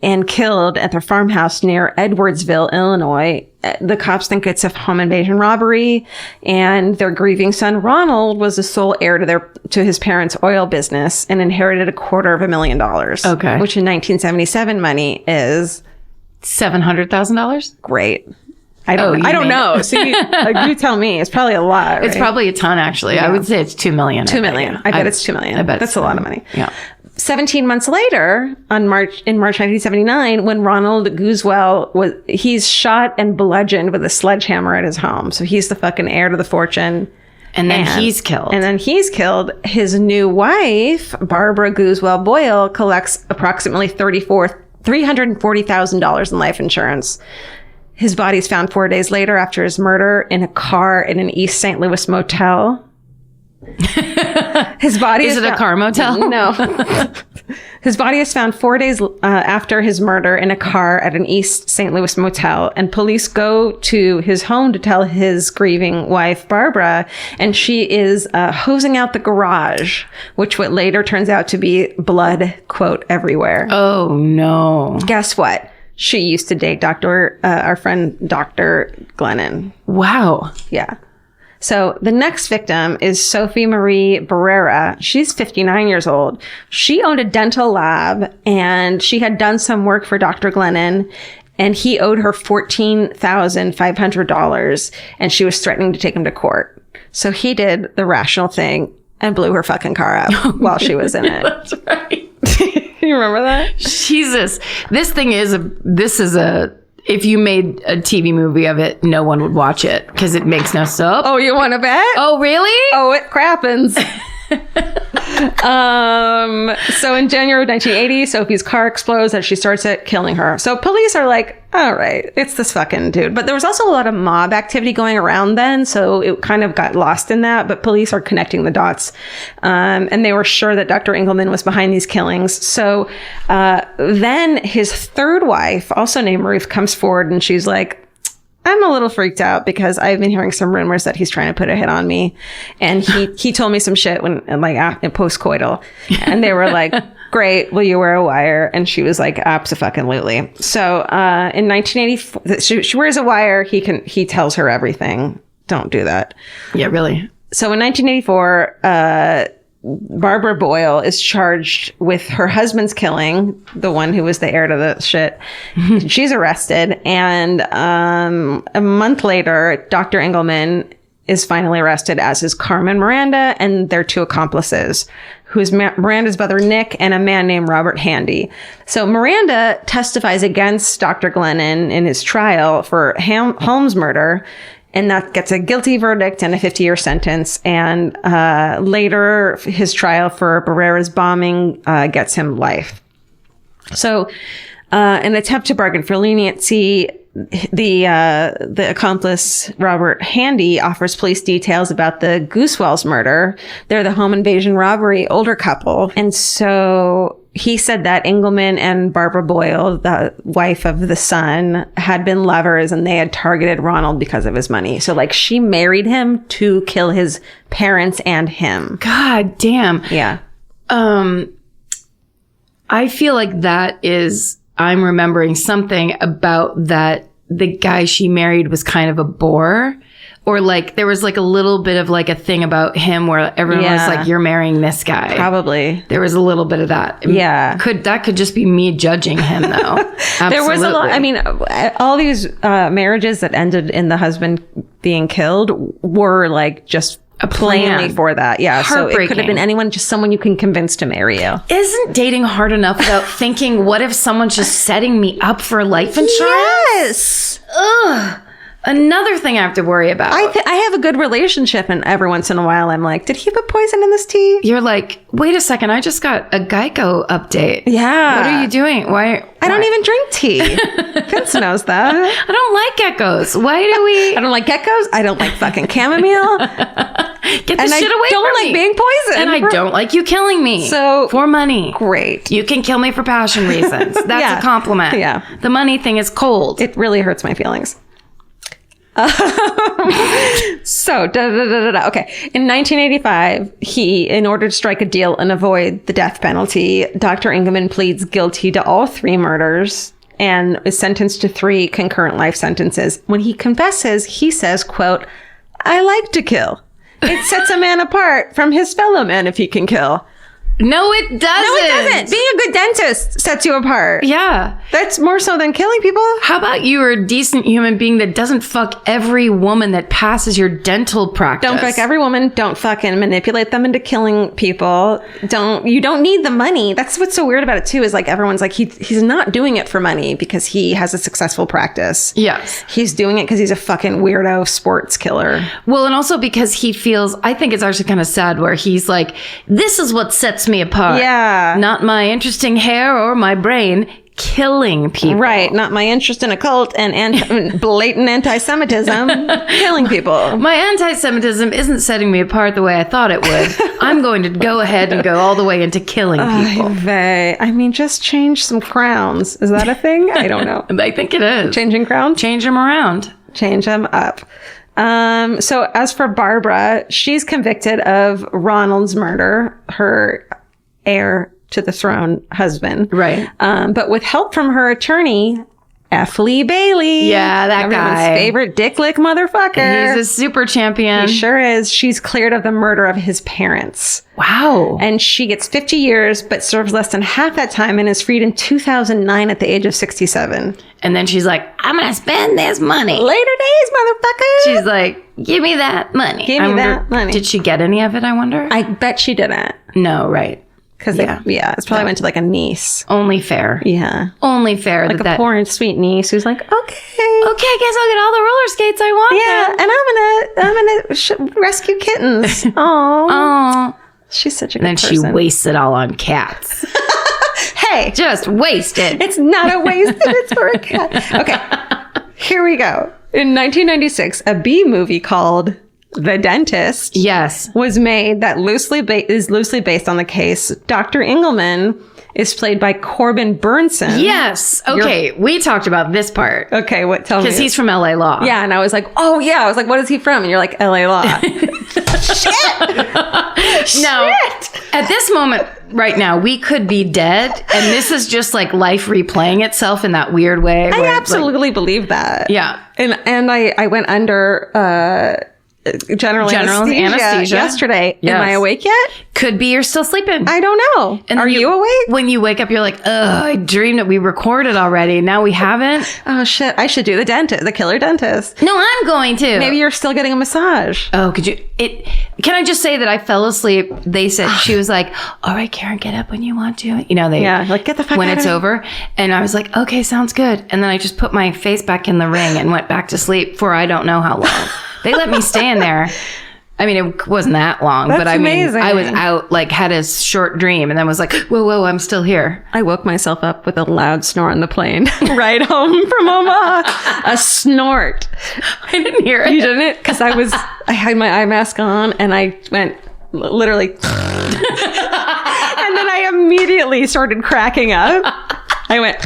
and killed at their farmhouse near Edwardsville, Illinois. The cops think it's a home invasion robbery, and their grieving son Ronald was the sole heir to his parents' oil business and inherited $250,000. Okay, which in 1977 money is $700,000. Great. I don't know. See, you tell me. It's probably a lot. Right? It's probably a ton, actually. Yeah. I would say it's $2 million. $2 million. I bet it's $2 million. I bet that's a lot of money. Yeah. 17 months later, in March 1979, when Ronald Guzwell he's shot and bludgeoned with a sledgehammer at his home. So he's the fucking heir to the fortune. And then he's killed. And then he's killed. His new wife, Barbara Guzwell Boyle, collects approximately $340,000 in life insurance. His body is found 4 days later after his murder in a car in an East St. Louis motel. His body is it a car motel? No. His body is found 4 days after his murder in a car at an East St. Louis motel, and police go to his home to tell his grieving wife, Barbara, and she is hosing out the garage, which what later turns out to be blood, quote, everywhere. Oh, no. Guess what? She used to date our friend, Dr. Glennon. Wow. Yeah. So the next victim is Sophie Marie Barrera. She's 59 years old. She owned a dental lab, and she had done some work for Dr. Glennon, and he owed her $14,500, and she was threatening to take him to court. So he did the rational thing and blew her fucking car up while she was in it. That's right. You remember that? Jesus. This is a if you made a TV movie of it, no one would watch it because it makes no sense. Oh, you want to bet? Oh, really? Oh, it crappens. So in January of 1980, Sophie's car explodes as she starts killing her. So police are like, all right, it's this fucking dude. But there was also a lot of mob activity going around then, so it kind of got lost in that. But police are connecting the dots. And they were sure that Dr. Engelmann was behind these killings. So then his third wife, also named Ruth, comes forward and she's like, I'm a little freaked out because I've been hearing some rumors that he's trying to put a hit on me. And he told me some shit when, like, in post-coital. And they were like, great, will you wear a wire? And she was like, abso-fucking-lutely. So, in 1984, she wears a wire. He tells her everything. Don't do that. Yeah, really. So in 1984, Barbara Boyle is charged with her husband's killing, the one who was the heir to the shit. She's arrested. And a month later, Dr. Engelmann is finally arrested, as is Carmen Miranda and their two accomplices, who is Miranda's brother, Nick, and a man named Robert Handy. So Miranda testifies against Dr. Glennon in his trial for Holmes' murder, and that gets a guilty verdict and a 50-year sentence. And later, his trial for Barrera's bombing gets him life. So, an attempt to bargain for leniency, the accomplice, Robert Handy, offers police details about the Goosewells murder. They're the home invasion robbery older couple. And so he said that Engelmann and Barbara Boyle, the wife of the son, had been lovers, and they had targeted Ronald because of his money. So, like, she married him to kill his parents and him. God damn. Yeah. I feel like I'm remembering something about that. The guy she married was kind of a bore. Or like there was like a little bit of like a thing about him where everyone was like, you're marrying this guy. Probably. There was a little bit of that. Yeah. That could just be me judging him though. There was a lot. I mean, all these marriages that ended in the husband being killed were like just plainly for that. Yeah. So it could have been anyone, just someone you can convince to marry you. Isn't dating hard enough without thinking, what if someone's just setting me up for life insurance? Yes. Ugh. Another thing I have to worry about. I have a good relationship, and every once in a while I'm like, did he put poison in this tea? You're like, wait a second, I just got a Geico update. Yeah. What are you doing? Why? I don't even drink tea. Vince knows that. I don't like geckos. Why do we? I don't like geckos. I don't like fucking chamomile. Get this shit away from me. I don't like being poisoned. And I don't like you killing me. So for money. Great. You can kill me for passion reasons. That's a compliment. Yeah. The money thing is cold. It really hurts my feelings. So, okay. In 1985, in order to strike a deal and avoid the death penalty, Dr. Engelmann pleads guilty to all 3 murders and is sentenced to 3 concurrent life sentences. When he confesses, he says, quote, "I like to kill. It sets a man apart from his fellow men if he can kill." No, it doesn't. No, it doesn't. Being a good dentist sets you apart. Yeah. That's more so than killing people. How about you are a decent human being that doesn't fuck every woman that passes your dental practice? Don't fuck every woman. Don't fucking manipulate them into killing people. You don't need the money. That's what's so weird about it too, is like everyone's like, he's not doing it for money because he has a successful practice. Yes. He's doing it because he's a fucking weirdo sports killer. Well, and also because he feels, I think it's actually kind of sad where he's like, this is what sets me apart. Yeah. Not my interesting hair or my brain. Killing people. Right. Not my interest in a cult and blatant anti-Semitism. Killing people. My anti-Semitism isn't setting me apart the way I thought it would. I'm going to go ahead and go all the way into killing people. I mean, just change some crowns. Is that a thing? I don't know. I think it is. Changing crowns? Change them around. Change them up. So as for Barbara, she's convicted of Ronald's murder, her heir to the throne husband. Right. But with help from her attorney, F. Lee Bailey. Yeah, that everyone's guy. Favorite dick lick motherfucker. He's a super champion. He sure is. She's cleared of the murder of his parents. Wow. And she gets 50 years, but serves less than half that time and is freed in 2009 at the age of 67. And then she's like, I'm going to spend this money. Later days, motherfucker. She's like, give me that money. Give me that money. Did she get any of it, I wonder? I bet she didn't. No, right. Because it's probably went to like a niece. Only fair. Yeah. Only fair. Like a poor and sweet niece who's like, okay, I guess I'll get all the roller skates I want. Yeah, and I'm gonna rescue kittens. Oh, she's such a good person. Then she wastes it all on cats. Hey, just waste it. It's not a waste. It's for a cat. Okay, here we go. In 1996, a B movie called The Dentist, was made that is loosely based on the case. Dr. Engelmann is played by Corbin Burnson. Yes. Okay, we talked about this part. Okay, tell me. Because he's from LA Law. Yeah, and I was like, oh yeah. I was like, what is he from? And you're like, LA Law. Shit! No. At this moment right now, we could be dead, and this is just like life replaying itself in that weird way. I absolutely believe that. Yeah. And I went under general anesthesia yesterday. Yes. Am I awake yet? Could be you're still sleeping. I don't know. And are you awake? When you wake up, you're like, ugh, I dreamed that we recorded already. Now we haven't. Oh shit! I should do the killer dentist. No, I'm going to. Maybe you're still getting a massage. Oh, could you? Can I just say that I fell asleep? They said, she was like, all right, Karen, get up when you want to. You know, like get the fuck when out it's of over. And I was like, okay, sounds good. And then I just put my face back in the ring and went back to sleep for I don't know how long. They let me stay in there. I mean, it wasn't that long, but I mean, amazing. I was out, like, had a short dream and then was like, whoa, I'm still here. I woke myself up with a loud snore on the plane right home from Omaha. A snort. I didn't hear it. You didn't? Because I had my eye mask on and I went literally. And then I immediately started cracking up. I went.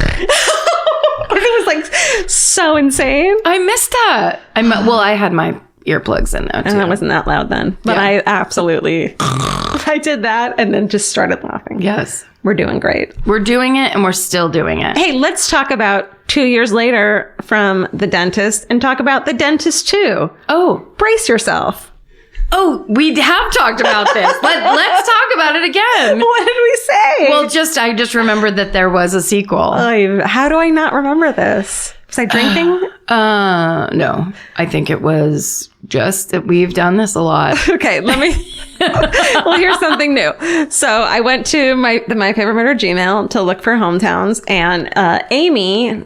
It was like so insane. I missed that. I had my earplugs in though too. And that wasn't that loud then. But I absolutely I did that and then just started laughing. Yes. We're doing great. We're doing it and we're still doing it. Hey, let's talk about 2 years later from the dentist and talk about the dentist too. Oh. Brace yourself. Oh, we have talked about this. Let's talk about it again. What did we say? Well, I just remembered that there was a sequel. How do I not remember this? Was I drinking? No. I think it was just that we've done this a lot. Okay, let me... Well, here's something new. So I went to My Favorite Murder Gmail to look for hometowns, and Amy...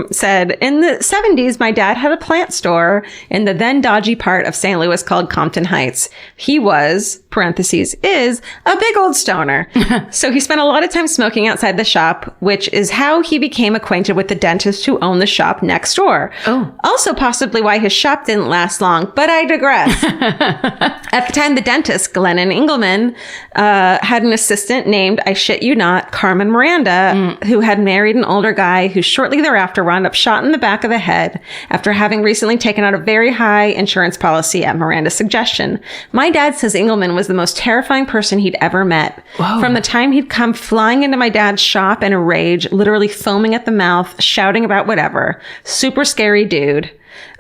said, in the 70s, my dad had a plant store in the then dodgy part of St. Louis called Compton Heights. He was, parentheses, is a big old stoner. So he spent a lot of time smoking outside the shop, which is how he became acquainted with the dentist who owned the shop next door. Oh. Also possibly why his shop didn't last long, but I digress. At the time, the dentist, Glennon Engelmann, had an assistant named, I shit you not, Carmen Miranda, who had married an older guy who shortly thereafter wound up shot in the back of the head after having recently taken out a very high insurance policy at Miranda's suggestion. My dad says Engelmann was the most terrifying person he'd ever met. Whoa. From the time he'd come flying into my dad's shop in a rage, literally foaming at the mouth, shouting about whatever. Super scary dude.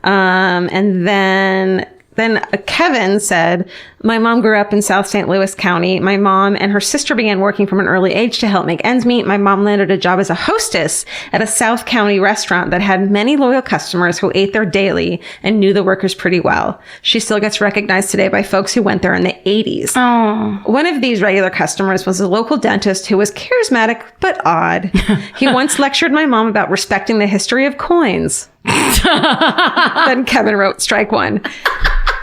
And then Kevin said, my mom grew up in South St. Louis County. My mom and her sister began working from an early age to help make ends meet. My mom landed a job as a hostess at a South County restaurant that had many loyal customers who ate there daily and knew the workers pretty well. She still gets recognized today by folks who went there in the 80s. Oh. One of these regular customers was a local dentist who was charismatic but odd. He once lectured my mom about respecting the history of coins. Then Kevin wrote strike one.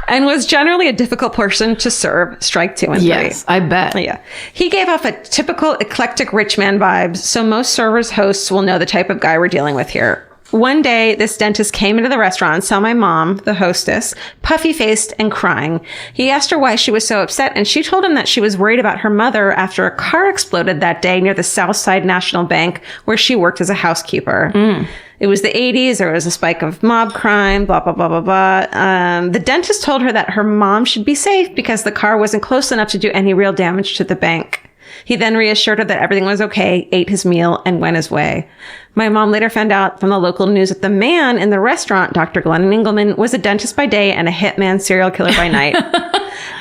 And was generally a difficult person to serve. Strike 2 and 3. Yes, I bet. Yeah. He gave off a typical eclectic rich man vibes, so most servers, hosts will know the type of guy we're dealing with here. One day, this dentist came into the restaurant and saw my mom, the hostess, puffy-faced and crying. He asked her why she was so upset, and she told him that she was worried about her mother after a car exploded that day near the Southside National Bank, where she worked as a housekeeper. It was the 80s. There was a spike of mob crime, blah, blah, blah, blah, blah. The dentist told her that her mom should be safe because the car wasn't close enough to do any real damage to the bank. He then reassured her that everything was okay, ate his meal, and went his way. My mom later found out from the local news that the man in the restaurant, Dr. Glennon Engelmann, was a dentist by day and a hitman serial killer by night.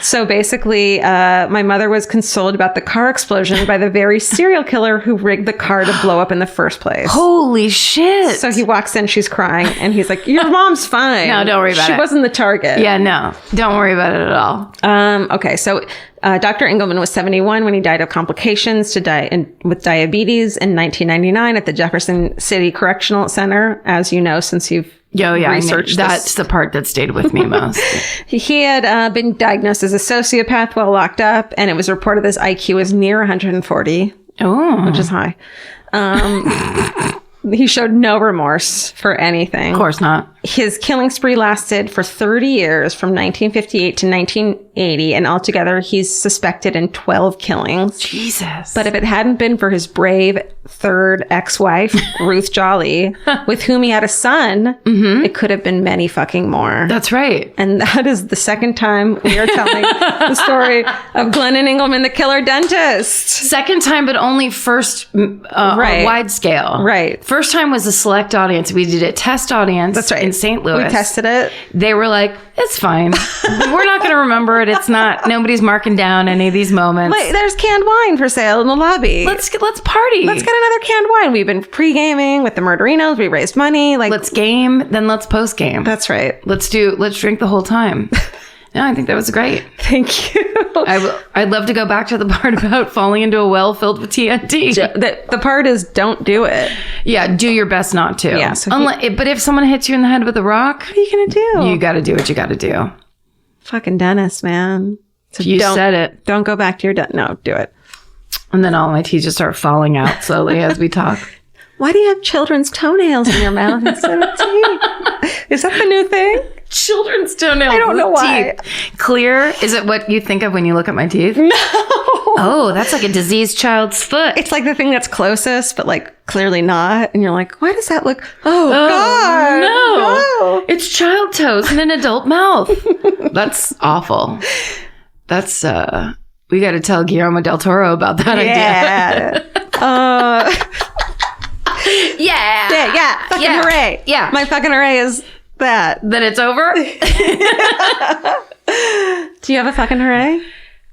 So basically, my mother was consoled about the car explosion by the very serial killer who rigged the car to blow up in the first place. Holy shit. So he walks in, she's crying, and he's like, your mom's fine. No, don't worry about it. She wasn't the target. Yeah, no. Don't worry about it at all. Okay, so Dr. Engelmann was 71 when he died of complications with diabetes in 1999 at the Jefferson City Correctional Center, as you know, since you've researched that's the part that stayed with me most. He had been diagnosed as a sociopath while locked up, and it was reported his IQ was near 140, which is high. He showed no remorse for anything. Of course not. His killing spree lasted for 30 years, from 1958 to 1980, and altogether he's suspected in 12 killings. Jesus. But if it hadn't been for his brave third ex-wife, Ruth Jolly, with whom he had a son, it could have been many fucking more. That's right. And that is the second time we are telling the story of Glennon Engelmann, the killer dentist. Second time, but only first on wide scale. Right. First time was a select audience. We did a test audience. That's right. In St. Louis. We tested it. They were like, it's fine. We're not going to remember it. It's not, nobody's marking down any of these moments. Like, there's canned wine for sale in the lobby. Let's party. Let's get another canned wine. We've been pre-gaming with the Murderinos. We raised money. Like, let's game, then let's post game. That's right. Let's drink the whole time. No, I think that was great. Thank you. I'd love to go back to the part about falling into a well filled with TNT. The part is don't do it. Yeah, do your best not to. Yeah. So but if someone hits you in the head with a rock, what are you going to do? You got to do what you got to do. Fucking dentist, man. So you said it. Don't go back to your dentist. No, do it. And then all my teeth just start falling out slowly as we talk. Why do you have children's toenails in your mouth instead of teeth? Is that the new thing? Children's toenails. I don't know why. Teeth. Clear? Is it what you think of when you look at my teeth? No. Oh, that's like a diseased child's foot. It's like the thing that's closest, but like clearly not. And you're like, why does that look? Oh God. No. It's child toes in an adult mouth. That's awful. That's, we got to tell Guillermo del Toro about that idea. Yeah. Fucking hooray. Yeah. My fucking hooray is that. That it's over? Do you have a fucking hooray?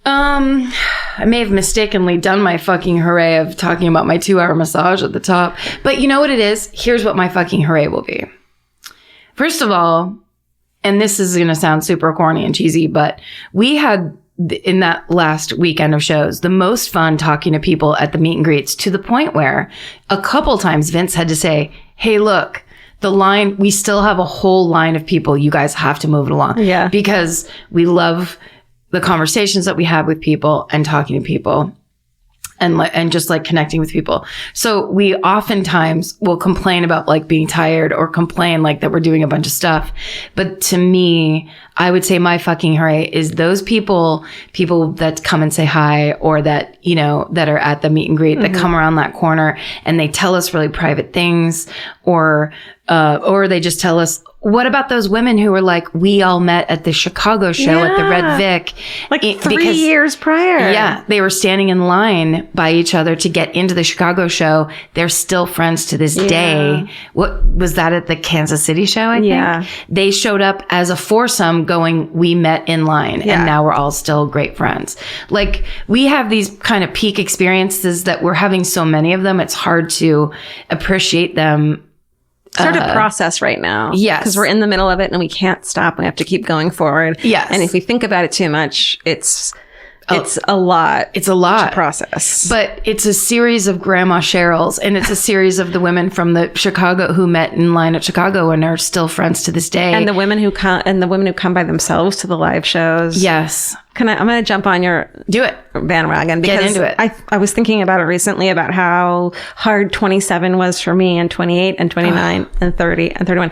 I may have mistakenly done my fucking hooray of talking about my 2-hour massage at the top. But you know what it is? Here's what my fucking hooray will be. First of all, and this is going to sound super corny and cheesy, but we had in that last weekend of shows, the most fun talking to people at the meet and greets, to the point where a couple times Vince had to say, hey, look, the line, we still have a whole line of people. You guys have to move it along. Yeah. Because we love the conversations that we have with people and talking to people and just like connecting with people. So we oftentimes will complain about like being tired or complain like that we're doing a bunch of stuff. But to me, I would say my fucking hooray is those people that come and say hi, or that, you know, that are at the meet and greet, that come around that corner and they tell us really private things, or they just tell us, what about those women who were like, we all met at the Chicago show at the Red Vic? Like 3 years prior. Yeah. They were standing in line by each other to get into the Chicago show. They're still friends to this day. What was that at the Kansas City show, I think? Yeah. They showed up as a foursome going, we met in line, and now we're all still great friends. Like, we have these kind of peak experiences that we're having so many of them. It's hard to appreciate them. It's hard to process right now. Yes. Because we're in the middle of it and we can't stop. We have to keep going forward. Yes. And if we think about it too much, it's a lot. It's a lot to process. But it's a series of Grandma Cheryls, and it's a series of the women from the Chicago who met in line at Chicago and are still friends to this day. And the women who come by themselves to the live shows. Yes. I'm going to jump on your Do it. bandwagon, because Get into it. I was thinking about it recently, about how hard 27 was for me, and 28 and 29 and 30 and 31.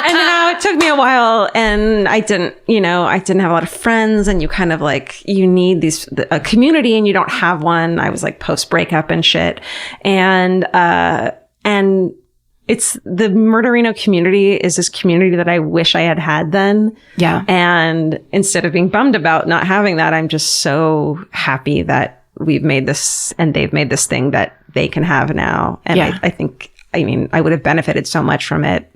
And how it took me a while, and I didn't have a lot of friends, and you kind of like, you need a community and you don't have one. I was like post breakup and shit. And it's the Murderino community is this community that I wish I had then. Yeah. And instead of being bummed about not having that, I'm just so happy that we've made this and they've made this thing that they can have now. And I think, I would have benefited so much from it.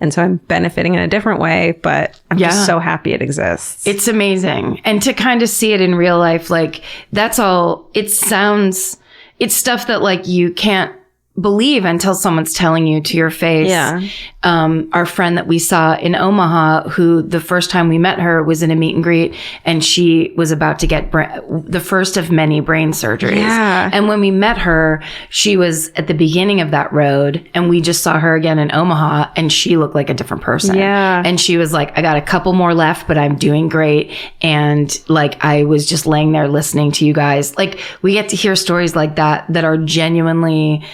And so I'm benefiting in a different way, but I'm just so happy it exists. It's amazing. And to kind of see it in real life, like, that's all, it's stuff that like you can't believe until someone's telling you to your face. Yeah. Our friend that we saw in Omaha, who the first time we met her was in a meet and greet, and she was about to get the first of many brain surgeries. Yeah. And when we met her, she was at the beginning of that road, and we just saw her again in Omaha, and she looked like a different person. Yeah. And she was like, I got a couple more left, but I'm doing great. And like, I was just laying there listening to you guys. Like, we get to hear stories like that are genuinely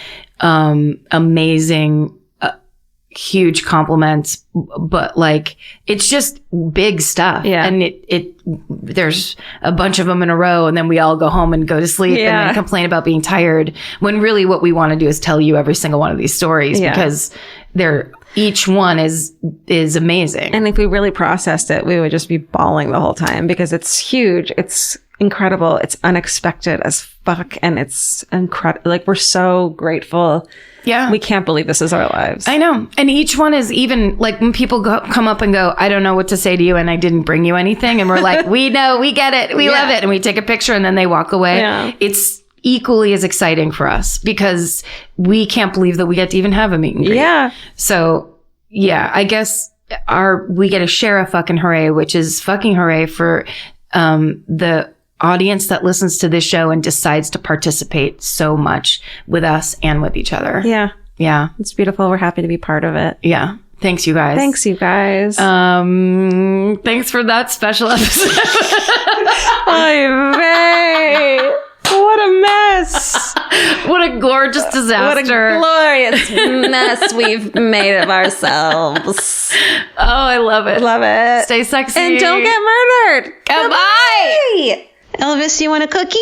amazing, huge compliments, but like, it's just big stuff. Yeah. And there's a bunch of them in a row, and then we all go home and go to sleep and then complain about being tired, when really what we want to do is tell you every single one of these stories, because each one is amazing. And if we really processed it, we would just be bawling the whole time, because it's huge. It's incredible. It's unexpected as fuck. And it's incredible. Like, we're so grateful. Yeah. We can't believe this is our lives. I know. And each one is, even like when people come up and go, I don't know what to say to you, and I didn't bring you anything. And we're like, we know, we get it. We love it. And we take a picture, and then they walk away. Yeah. It's equally as exciting for us, because we can't believe that we get to even have a meet and greet. Yeah. So yeah, I guess we get to share a fucking hooray, which is fucking hooray for the audience that listens to this show and decides to participate so much with us and with each other. Yeah. Yeah. It's beautiful. We're happy to be part of it. Yeah. Thanks, you guys. Thanks, you guys. Thanks for that special episode. Oy vey. What a mess. What a gorgeous disaster. What a glorious mess we've made of ourselves. Oh, I love it. Love it. Stay sexy. And don't get murdered. Goodbye. Elvis, you want a cookie?